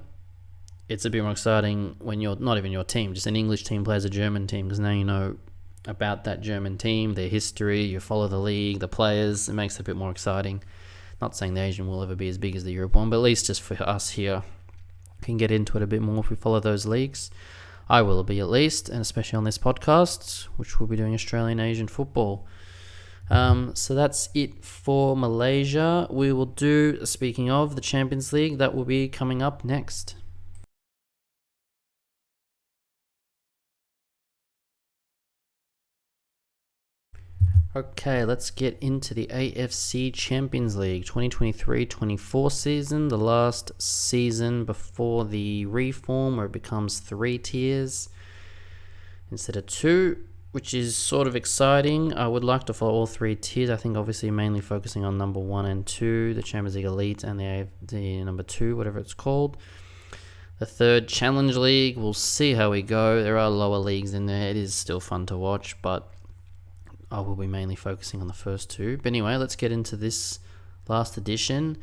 it's a bit more exciting when you're not even your team, just an English team plays a German team, because now you know about that German team, their history, you follow the league, the players. It makes it a bit more exciting Not saying the Asian will ever be as big as the Europe one, but at least just for us here, can get into it a bit more if we follow those leagues. I will be at least, and especially on this podcast, which we'll be doing Australian Asian football. So that's it for Malaysia. We will do, speaking of the Champions League, that will be coming up next. Okay, let's get into the AFC Champions League 2023-24 season, the last season before the reform where it becomes 3 tiers instead of 2, which is sort of exciting. I would like to follow all 3 tiers. I think obviously mainly focusing on number 1 and 2, the Champions League Elite and the number 2, whatever it's called. The 3rd Challenge League, we'll see how we go. There are lower leagues in there. It is still fun to watch, but I will be mainly focusing on the first 2. But anyway, let's get into this last edition.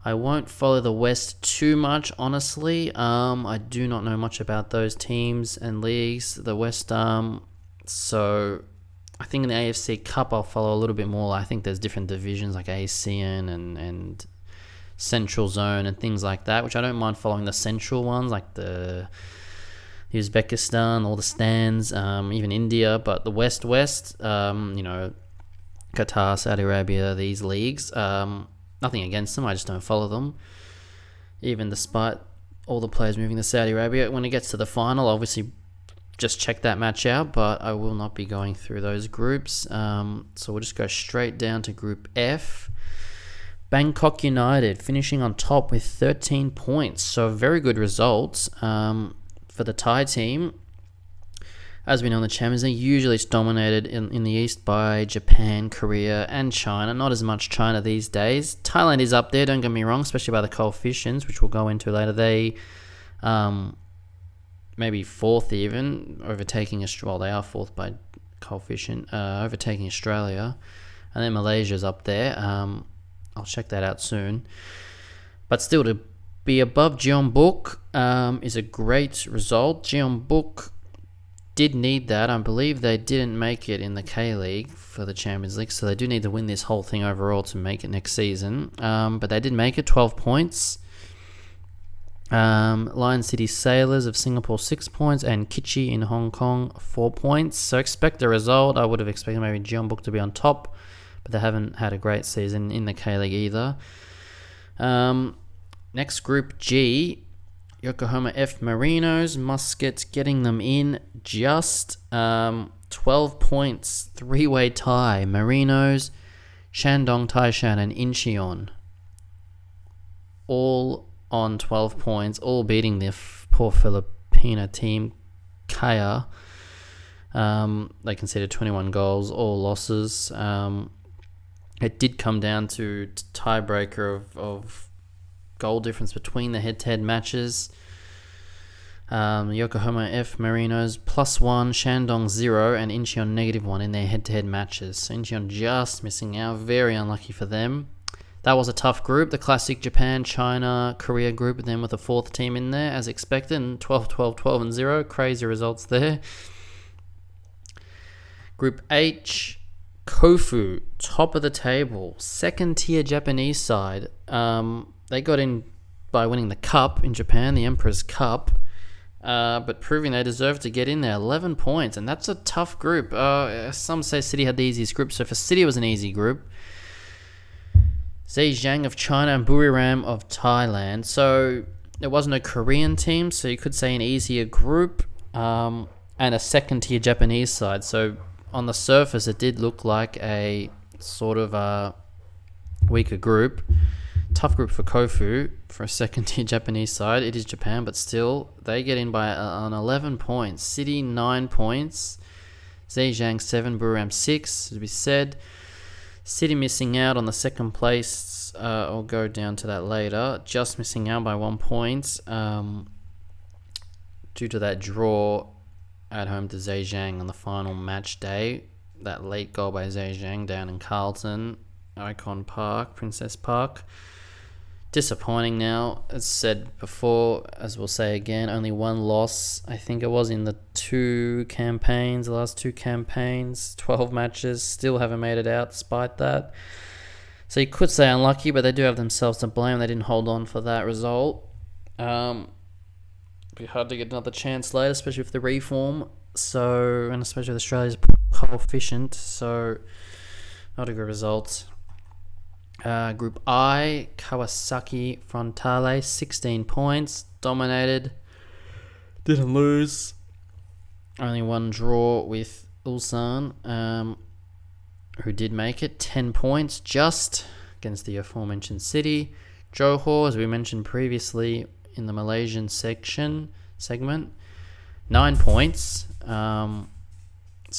I won't follow the West too much, honestly. I do not know much about those teams and leagues. The West, so I think in the AFC Cup I'll follow a little bit more. I think there's different divisions like ASEAN and Central Zone and things like that, which I don't mind following the central ones like the Uzbekistan, all the stands, even India, but the West, Qatar, Saudi Arabia, these leagues, nothing against them, I just don't follow them. Even despite all the players moving to Saudi Arabia, when it gets to the final, obviously just check that match out, but I will not be going through those groups. So we'll just go straight down to Group F. Bangkok United finishing on top with 13 points, so very good results. For the Thai team, as we know in the Champions League, usually it's dominated in the East by Japan, Korea, and China. Not as much China these days. Thailand is up there, don't get me wrong, especially by the coefficients, which we'll go into later. They maybe 4th even, overtaking Australia. Well, they are 4th by coefficient, overtaking Australia. And then Malaysia's up there. I'll check that out soon. But still, to be above Jeonbuk is a great result. Jeonbuk did need that. I believe they didn't make it in the K-League for the Champions League, so they do need to win this whole thing overall to make it next season. But they did make it, 12 points. Lion City Sailors of Singapore, 6 points, and Kichi in Hong Kong, 4 points. So expect a result. I would have expected maybe Jeonbuk to be on top, but they haven't had a great season in the K-League either. Next, Group G, Yokohama F Marinos, Muscat getting them in just 12 points, 3-way tie. Marinos, Shandong Taishan, and Incheon all on 12 points, all beating the poor Filipina team, Kaya. They conceded 21 goals, all losses. It did come down to tiebreaker of goal difference between the head-to-head matches. Yokohama F Marinos +1, Shandong 0, and Incheon -1 in their head-to-head matches. So Incheon just missing out. Very unlucky for them. That was a tough group. The classic Japan, China, Korea group, and then with a 4th team in there, as expected, and 12, 12, 12, and 0. Crazy results there. Group H, Kofu, top of the table. 2nd-tier Japanese side. They got in by winning the Cup in Japan, the Emperor's Cup, but proving they deserve to get in there. 11 points, and that's a tough group. Some say City had the easiest group, so for City it was an easy group. Zhejiang of China and Buriram of Thailand. So it wasn't a Korean team, so you could say an easier group, and a 2nd-tier Japanese side. So on the surface, it did look like a sort of a weaker group. Tough group for Kofu for a 2nd-tier Japanese side. It is Japan, but still, they get in by on 11 points. City 9 points. Zhejiang 7, Buriram 6, to be said. City missing out on the 2nd place. I'll go down to that later. Just missing out by 1 point due to that draw at home to Zhejiang on the final match day. That late goal by Zhejiang down in Carlton, Icon Park, Princess Park. Disappointing now, as said before, as we'll say again, only 1 loss. I think it was in the last two campaigns, 12 matches, still haven't made it out despite that. So you could say unlucky, but they do have themselves to blame. They didn't hold on for that result. Be hard to get another chance later, especially with the reform. So, and especially with Australia's coefficient. So, not a good result. Group I, Kawasaki Frontale, 16 points, dominated, didn't lose. Only one draw with Ulsan, who did make it, 10 points just against the aforementioned City. Johor, as we mentioned previously in the Malaysian segment, 9 points. So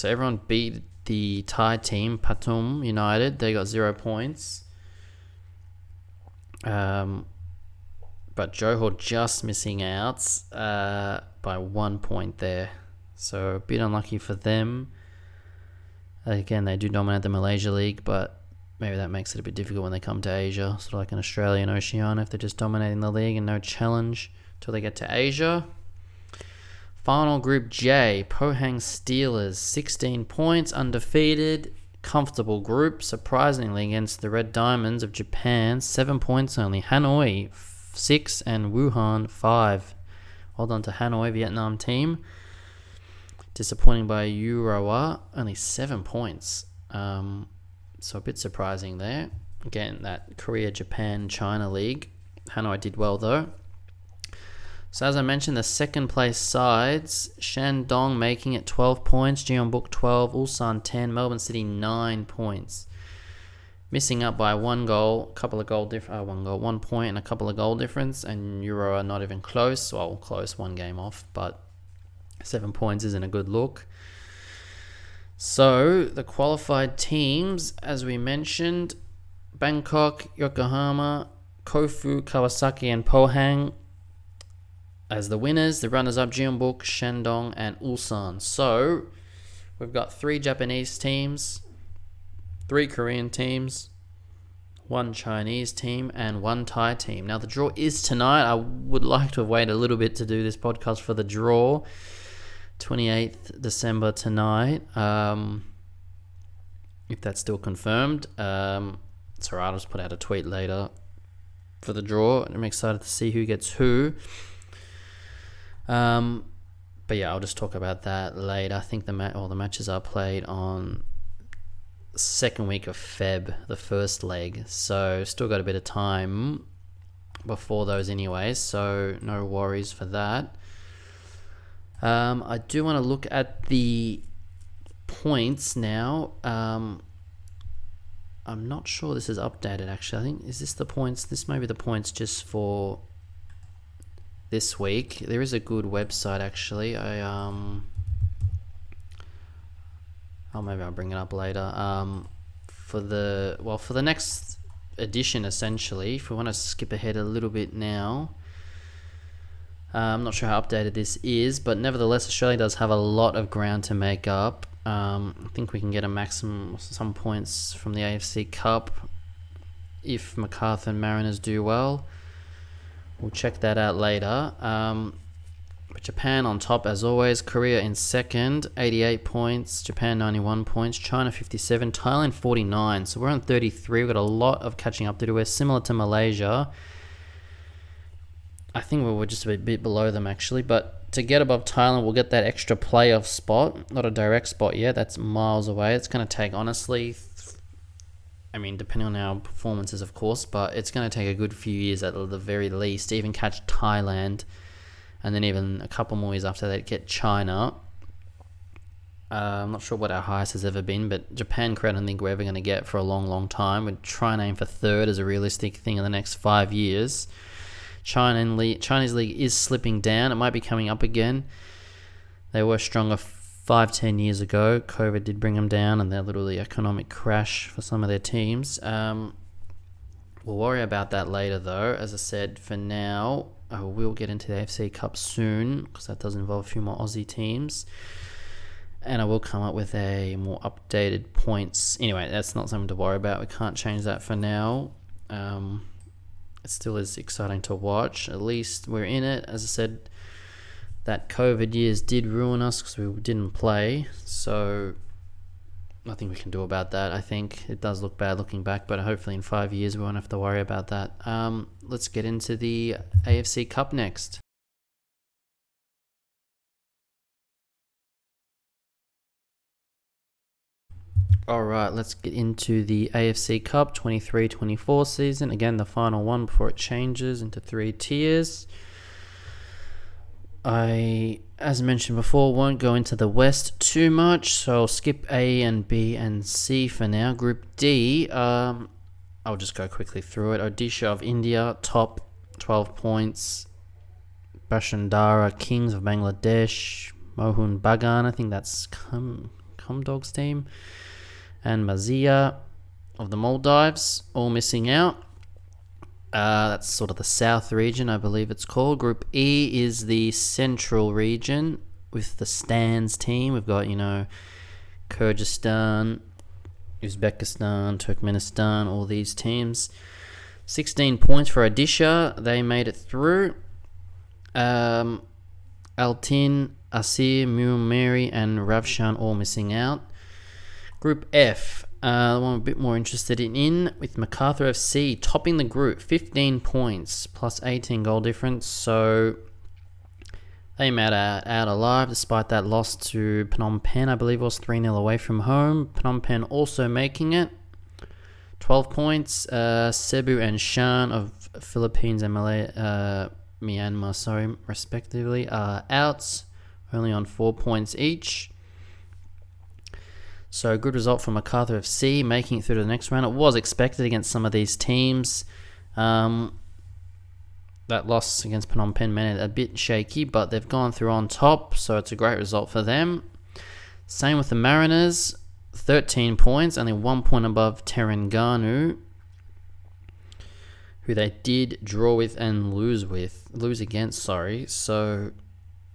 everyone beat the Thai team, Pathum United. They got 0 points. But Johor just missing out by 1 point there. So a bit unlucky for them. Again, they do dominate the Malaysia League, but maybe that makes it a bit difficult when they come to Asia. Sort of like an Australia and Oceania, if they're just dominating the league and no challenge till they get to Asia. Final Group J, Pohang Steelers, 16 points, undefeated, comfortable group, surprisingly against the Red Diamonds of Japan, 7 points only. Hanoi, 6 and Wuhan, 5. Well done to Hanoi, Vietnam team. Disappointing by Urawa, only 7 points. So a bit surprising there. Again, that Korea, Japan, China league. Hanoi did well though. So as I mentioned, the second place sides, Shandong making it 12 points, Jeonbuk 12, Ulsan 10, Melbourne City 9 points. Missing up by 1 goal, 1 point and a couple of goal difference, and Euro are not even close. Well, close, 1 game off, but 7 points isn't a good look. So the qualified teams, as we mentioned, Bangkok, Yokohama, Kofu, Kawasaki and Pohang as the winners. The runners-up, Jeonbuk, Shandong and Ulsan. So we've got 3 Japanese teams, 3 Korean teams, 1 Chinese team and 1 Thai team. Now the draw is tonight. I would like to have waited a little bit to do this podcast for the draw. 28th December tonight, if that's still confirmed. It's alright, I'll just put out a tweet later for the draw. I'm excited to see who gets who. But yeah, I'll just talk about that later. I think the matches are played on the second week of Feb, the first leg. So still got a bit of time before those anyways, so no worries for that. I do want to look at the points now. I'm not sure this is updated actually. I think, is this the points? This may be the points just for this week. There is a good website actually. Maybe I'll bring it up later. For the next edition essentially, if we want to skip ahead a little bit now. I'm not sure how updated this is, but nevertheless, Australia does have a lot of ground to make up. I think we can get a maximum, some points from the AFC Cup if MacArthur and Mariners do well. We'll check that out later. But Japan on top as always, Korea in second, 88 points, Japan 91 points, China 57, Thailand 49. So we're on 33. We've got a lot of catching up to do. We're similar to Malaysia. I think we were just a bit below them actually, but to get above Thailand, we'll get that extra playoff spot. Not a direct spot yet, that's miles away. It's going to take, honestly, depending on our performances of course, but it's going to take a good few years at the very least to even catch Thailand, and then even a couple more years after that get China. I'm not sure what our highest has ever been, but Japan, Korea, I don't think we're ever going to get for a long time. We'd try and aim for third as a realistic thing in the next 5 years. Chinese league is slipping down. It might be coming up again. They were stronger 5-10 years ago. COVID did bring them down, and they're literally economic crash for some of their teams. We'll worry about that later, though. As I said, for now, we'll get into the AFC Cup soon, because that does involve a few more Aussie teams. And I will come up with a more updated points. Anyway, that's not something to worry about. We can't change that for now. It still is exciting to watch. At least we're in it. As I said, that COVID years did ruin us because we didn't play. So nothing we can do about that. I think it does look bad looking back, but hopefully in 5 years we won't have to worry about that. Let's get into the AFC Cup next. Alright, let's get into the AFC Cup 23-24 season. Again, the final one before it changes into 3 tiers. I, as mentioned before, won't go into the West too much, so I'll skip A and B and C for now. Group D, I'll just go quickly through it. Odisha of India, top, 12 points. Bashundhara Kings of Bangladesh. Mohun Bagan, I think that's Kumdog's team. And Mazia of the Maldives, all missing out. That's sort of the south region, I believe it's called. Group E is the central region with the Stans team. We've got, Kyrgyzstan, Uzbekistan, Turkmenistan, all these teams. 16 points for Odisha. They made it through. Altin, Asir, Mumeri, and Ravshan all missing out. Group F, the one I'm a bit more interested in, with MacArthur FC topping the group, 15 points plus 18 goal difference. So they made out alive despite that loss to Phnom Penh. I believe it was 3-0 away from home. Phnom Penh also making it, 12 points. Cebu and Shan of Philippines and Myanmar, respectively, are out, only on 4 points each. So good result for MacArthur FC, making it through to the next round. It was expected against some of these teams. That loss against Phnom Penh made it a bit shaky, but they've gone through on top, so it's a great result for them. Same with the Mariners, 13 points, only 1 point above Terengganu, who they did draw with and lose against, So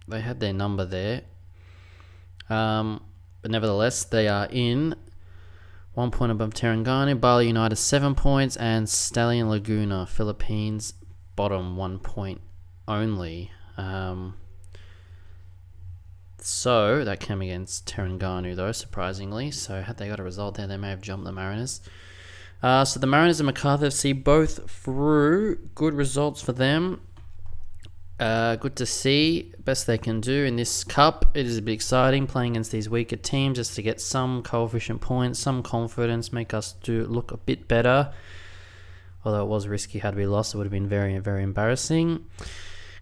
they had their number there. But nevertheless, they are in 1 point above Terengganu. Bali United 7 points, and Stallion Laguna, Philippines, bottom 1 point only. So that came against Terengganu though, surprisingly. So had they got a result there, they may have jumped the Mariners. So the Mariners and MacArthur FC both through. Good results for them. Good to see. Best they can do in this cup. It is a bit exciting playing against these weaker teams just to get some coefficient points, some confidence, make us look a bit better. Although it was risky had we lost, it would have been very, very embarrassing.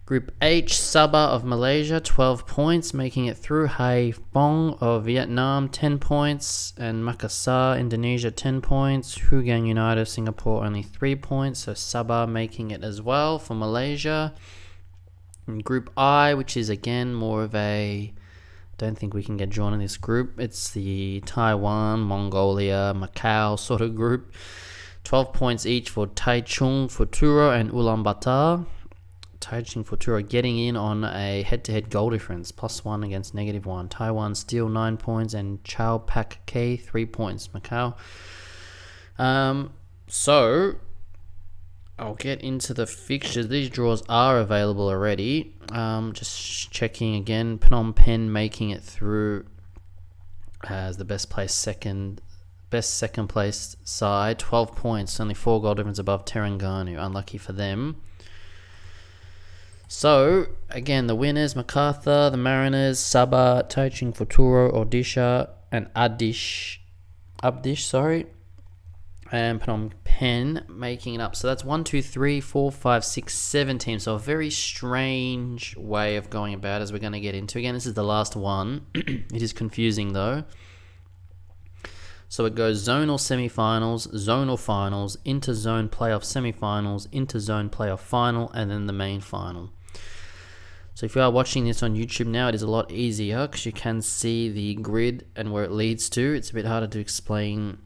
Group H, Sabah of Malaysia, 12 points, making it through. Hai Phong of Vietnam, 10 points. And Makassar, Indonesia, 10 points. Hugang United of Singapore, only 3 points. So Sabah making it as well for Malaysia. In Group I, which is again more of a, don't think we can get drawn in this group. It's the Taiwan, Mongolia, Macau sort of group. 12 points each for Taichung Futuro and Ulaanbaatar. Taichung Futuro getting in on a head-to-head goal difference, +1 against -1. Taiwan Steel 9 points and Chao Pak K 3 points. Macau. So I'll get into the fixtures. These draws are available already. Just checking again. Phnom Penh making it through as the best second place side. 12 points, only 4 goal difference above Terengganu. Unlucky for them. So again, the winners: MacArthur, the Mariners, Sabah, Taichung Futuro, Odisha, and Abdish, and Phnom Penh making it up. So that's 1, 2, 3, 4, 5, 6, 7 teams. So a very strange way of going about, as we're going to get into. Again, this is the last one. It is confusing though. So it goes zonal semi-finals, zonal finals, inter-zone playoff semi-finals, inter-zone playoff final, and then the main final. So if you are watching this on YouTube now, it is a lot easier because you can see the grid and where it leads to. It's a bit harder to explain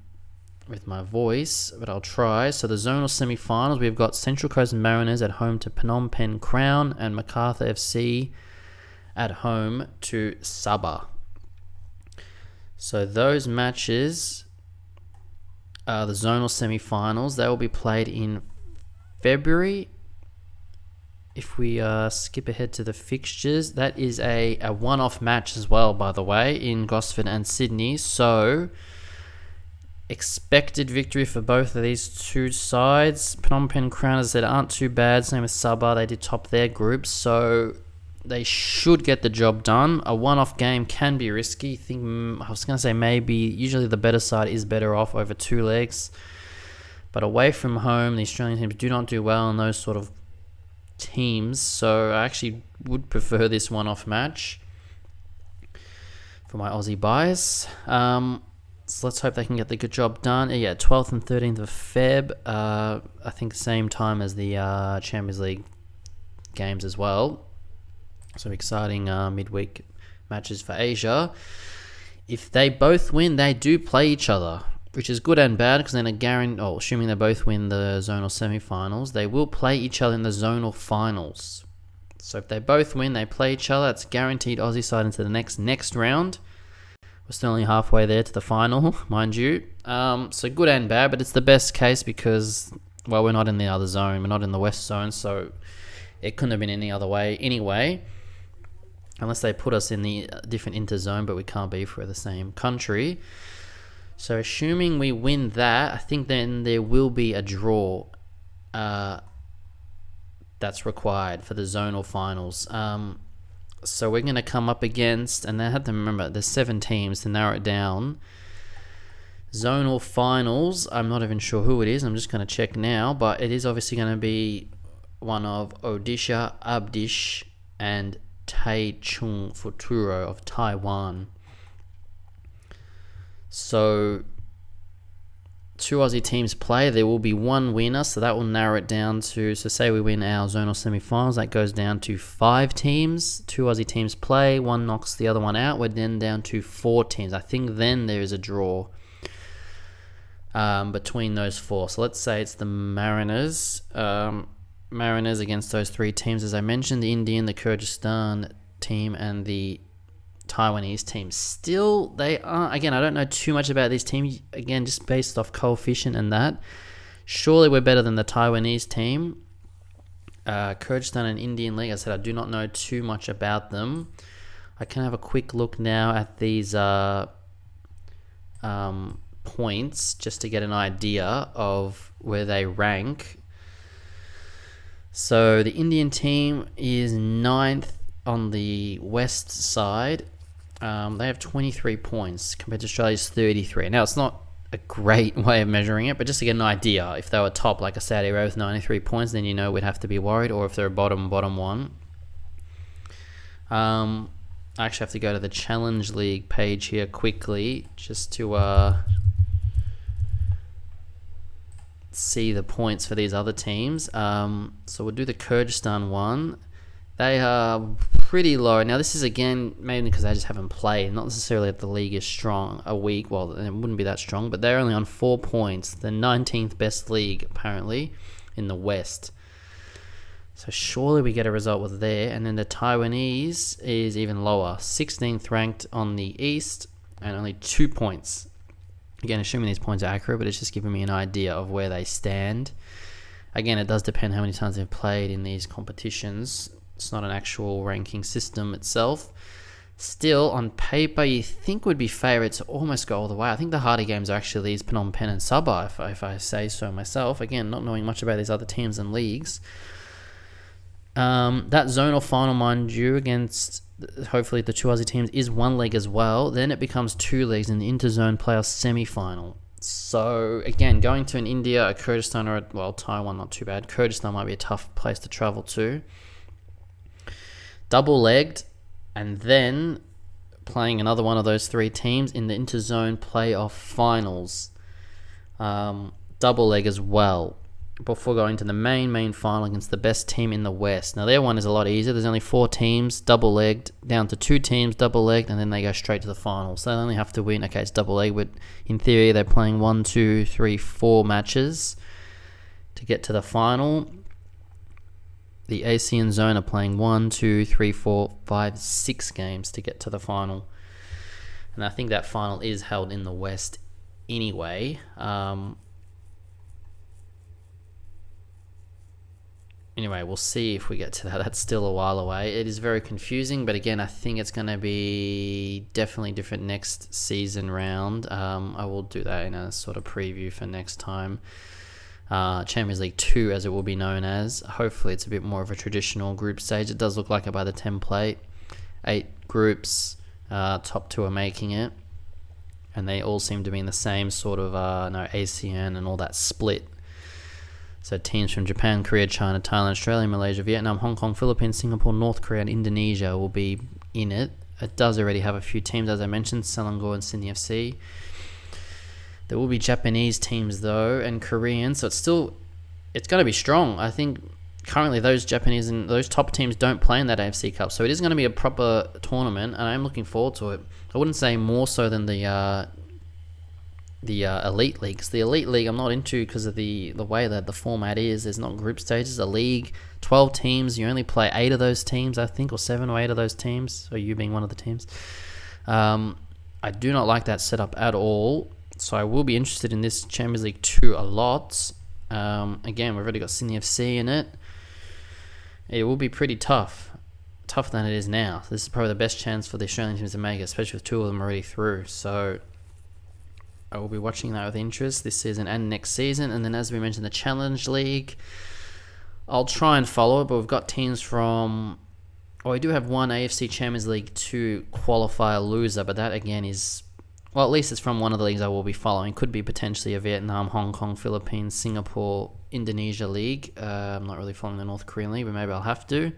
with my voice, but I'll try. So the zonal semi-finals, we've got Central Coast Mariners at home to Phnom Penh Crown and MacArthur FC at home to Sabah. So those matches are the zonal semi-finals. They will be played in February. If we skip ahead to the fixtures, that is a one-off match as well, by the way, in Gosford and Sydney. So expected victory for both of these two sides. Phnom Penh Crown, as I said, aren't too bad. Same as Sabah, they did top their group, so they should get the job done. A one-off game can be risky. I was going to say maybe, usually the better side is better off over 2 legs. But away from home, the Australian teams do not do well in those sort of teams, so I actually would prefer this one-off match for my Aussie bias. So let's hope they can get the good job done. Yeah, 12th and 13th of Feb. I think the same time as the Champions League games as well. So exciting midweek matches for Asia. If they both win, they do play each other, which is good and bad because then assuming they both win the zonal semi-finals, they will play each other in the zonal finals. So if they both win, they play each other. That's guaranteed Aussie side into the next round. We're still only halfway there to the final, mind you. So good and bad, but it's the best case because, well, we're not in the other zone. We're not in the west zone, so it couldn't have been any other way anyway. Unless they put us in the different interzone, but we can't be for the same country. So assuming we win that, I think then there will be a draw that's required for the zonal finals. So we're going to come up against, and I have to remember, there's 7 teams to narrow it down. Zonal finals, I'm not even sure who it is. I'm just going to check now, but it is obviously going to be one of Odisha, Abdish, and Taichung Futuro of Taiwan. So 2 Aussie teams play. There will be one winner, so that will narrow it down to, so say we win our zonal semi-finals, that goes down to 5 teams. 2 Aussie teams play, one knocks the other one out. We're then down to 4 teams. I think then there is a draw between those 4. So let's say it's the Mariners. Mariners against those 3 teams, as I mentioned, the Indian, the Kyrgyzstan team, and the Taiwanese team. Still, they are, again, I don't know too much about these teams, again, just based off coefficient and that. Surely we're better than the Taiwanese team. Kyrgyzstan and Indian League, I said I do not know too much about them. I can have a quick look now at these points just to get an idea of where they rank. So the Indian team is 9th on the west side. They have 23 points compared to Australia's 33. Now, it's not a great way of measuring it, but just to get an idea, if they were top like a Saudi Arabia with 93 points, then you know we'd have to be worried, or if they're a bottom one. I actually have to go to the Challenge League page here quickly just to see the points for these other teams. So we'll do the Kyrgyzstan one. They are pretty low. Now, this is, again, maybe because they just haven't played. Not necessarily that the league is strong a week. Well, it wouldn't be that strong, but they're only on 4 points. The 19th best league, apparently, in the West. So surely we get a result with there. And then the Taiwanese is even lower. 16th ranked on the East and only 2 points. Again, assuming these points are accurate, but it's just giving me an idea of where they stand. Again, it does depend how many times they've played in these competitions. It's not an actual ranking system itself. Still, on paper, you think would be favourites to almost go all the way. I think the harder games are actually these Phnom Penh and Sabah, if I say so myself. Again, not knowing much about these other teams and leagues. That zonal final, mind you, against hopefully the 2 Aussie teams is 1 leg as well. Then it becomes 2 legs in the interzone playoff semi-final. So, again, going to an India, a Kyrgyzstan, or Taiwan, not too bad. Kyrgyzstan might be a tough place to travel to. Double-legged, and then playing another one of those 3 teams in the interzone playoff finals. Double leg as well, before going to the main final against the best team in the West. Now, their one is a lot easier. There's only 4 teams, double-legged, down to 2 teams, double-legged, and then they go straight to the final. So they only have to win. Okay, it's double-legged, but in theory, they're playing 1, 2, 3, 4 matches to get to the final. The ASEAN zone are playing 1, 2, 3, 4, 5, 6 games to get to the final. And I think that final is held in the West anyway. anyway, we'll see if we get to that. That's still a while away. It is very confusing, but again, I think it's going to be definitely different next season round. I will do that in a sort of preview for next time. Champions League 2, as it will be known as. Hopefully it's a bit more of a traditional group stage. It does look like it by the template. 8 groups, top 2 are making it. And they all seem to be in the same sort of ASEAN and all that split. So teams from Japan, Korea, China, Thailand, Australia, Malaysia, Vietnam, Hong Kong, Philippines, Singapore, North Korea, and Indonesia will be in it. It does already have a few teams, as I mentioned, Selangor and Sydney FC. There will be Japanese teams, though, and Korean. So it's going to be strong. I think currently those Japanese and those top teams don't play in that AFC Cup. So it is going to be a proper tournament, and I'm looking forward to it. I wouldn't say more so than the Elite Leagues. The Elite League I'm not into because of the way that the format is. There's not group stages. A league, 12 teams. You only play 8 of those teams, I think, or 7 or 8 of those teams, or you being one of the teams. I do not like that setup at all. So I will be interested in this Champions League 2 a lot. Again, we've already got Sydney FC in it. It will be pretty tougher than it is now. This is probably the best chance for the Australian teams to make it, especially with 2 of them already through. So I will be watching that with interest this season and next season. And then, as we mentioned, the Challenge League, I'll try and follow it, but we've got teams from... we do have one AFC Champions League 2 qualifier loser, but that again is... Well, at least it's from one of the leagues I will be following. Could be potentially a Vietnam, Hong Kong, Philippines, Singapore, Indonesia league. I'm not really following the North Korean league, but maybe I'll have to.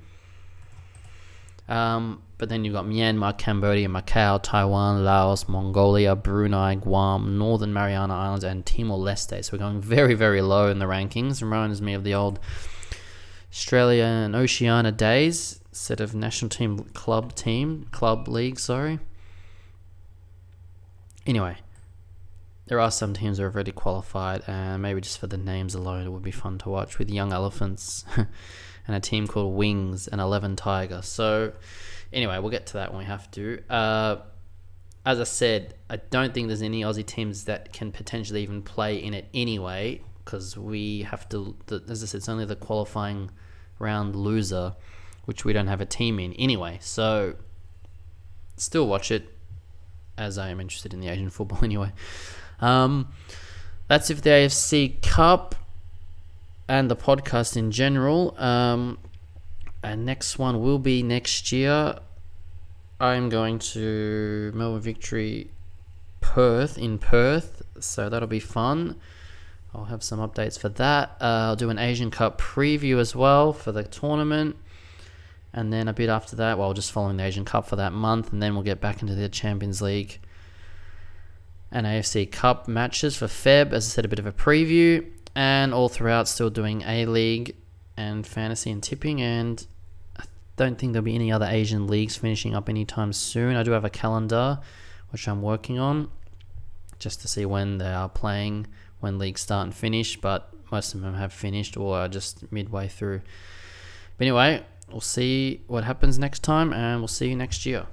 But then you've got Myanmar, Cambodia, Macau, Taiwan, Laos, Mongolia, Brunei, Guam, Northern Mariana Islands, and Timor-Leste. So we're going very, very low in the rankings. Reminds me of the old Australia and Oceania days, set of national team, club league, sorry. Anyway, there are some teams that are already qualified, and maybe just for the names alone, it would be fun to watch, with Young Elephants and a team called Wings and 11 Tiger. So anyway, we'll get to that when we have to. As I said, I don't think there's any Aussie teams that can potentially even play in it anyway, because we have to, as I said, it's only the qualifying round loser, which we don't have a team in anyway. So still watch it, as I am interested in the Asian football anyway. That's it for the AFC Cup and the podcast in general. And next one will be next year. I'm going to Melbourne Victory in Perth, so that'll be fun. I'll have some updates for that. I'll do an Asian Cup preview as well for the tournament. And then a bit after that, just following the Asian Cup for that month. And then we'll get back into the Champions League and AFC Cup matches for Feb. As I said, a bit of a preview. And all throughout, still doing A-League and fantasy and tipping. And I don't think there'll be any other Asian leagues finishing up anytime soon. I do have a calendar, which I'm working on, just to see when they are playing, when leagues start and finish. But most of them have finished or are just midway through. But anyway, we'll see what happens next time, and we'll see you next year.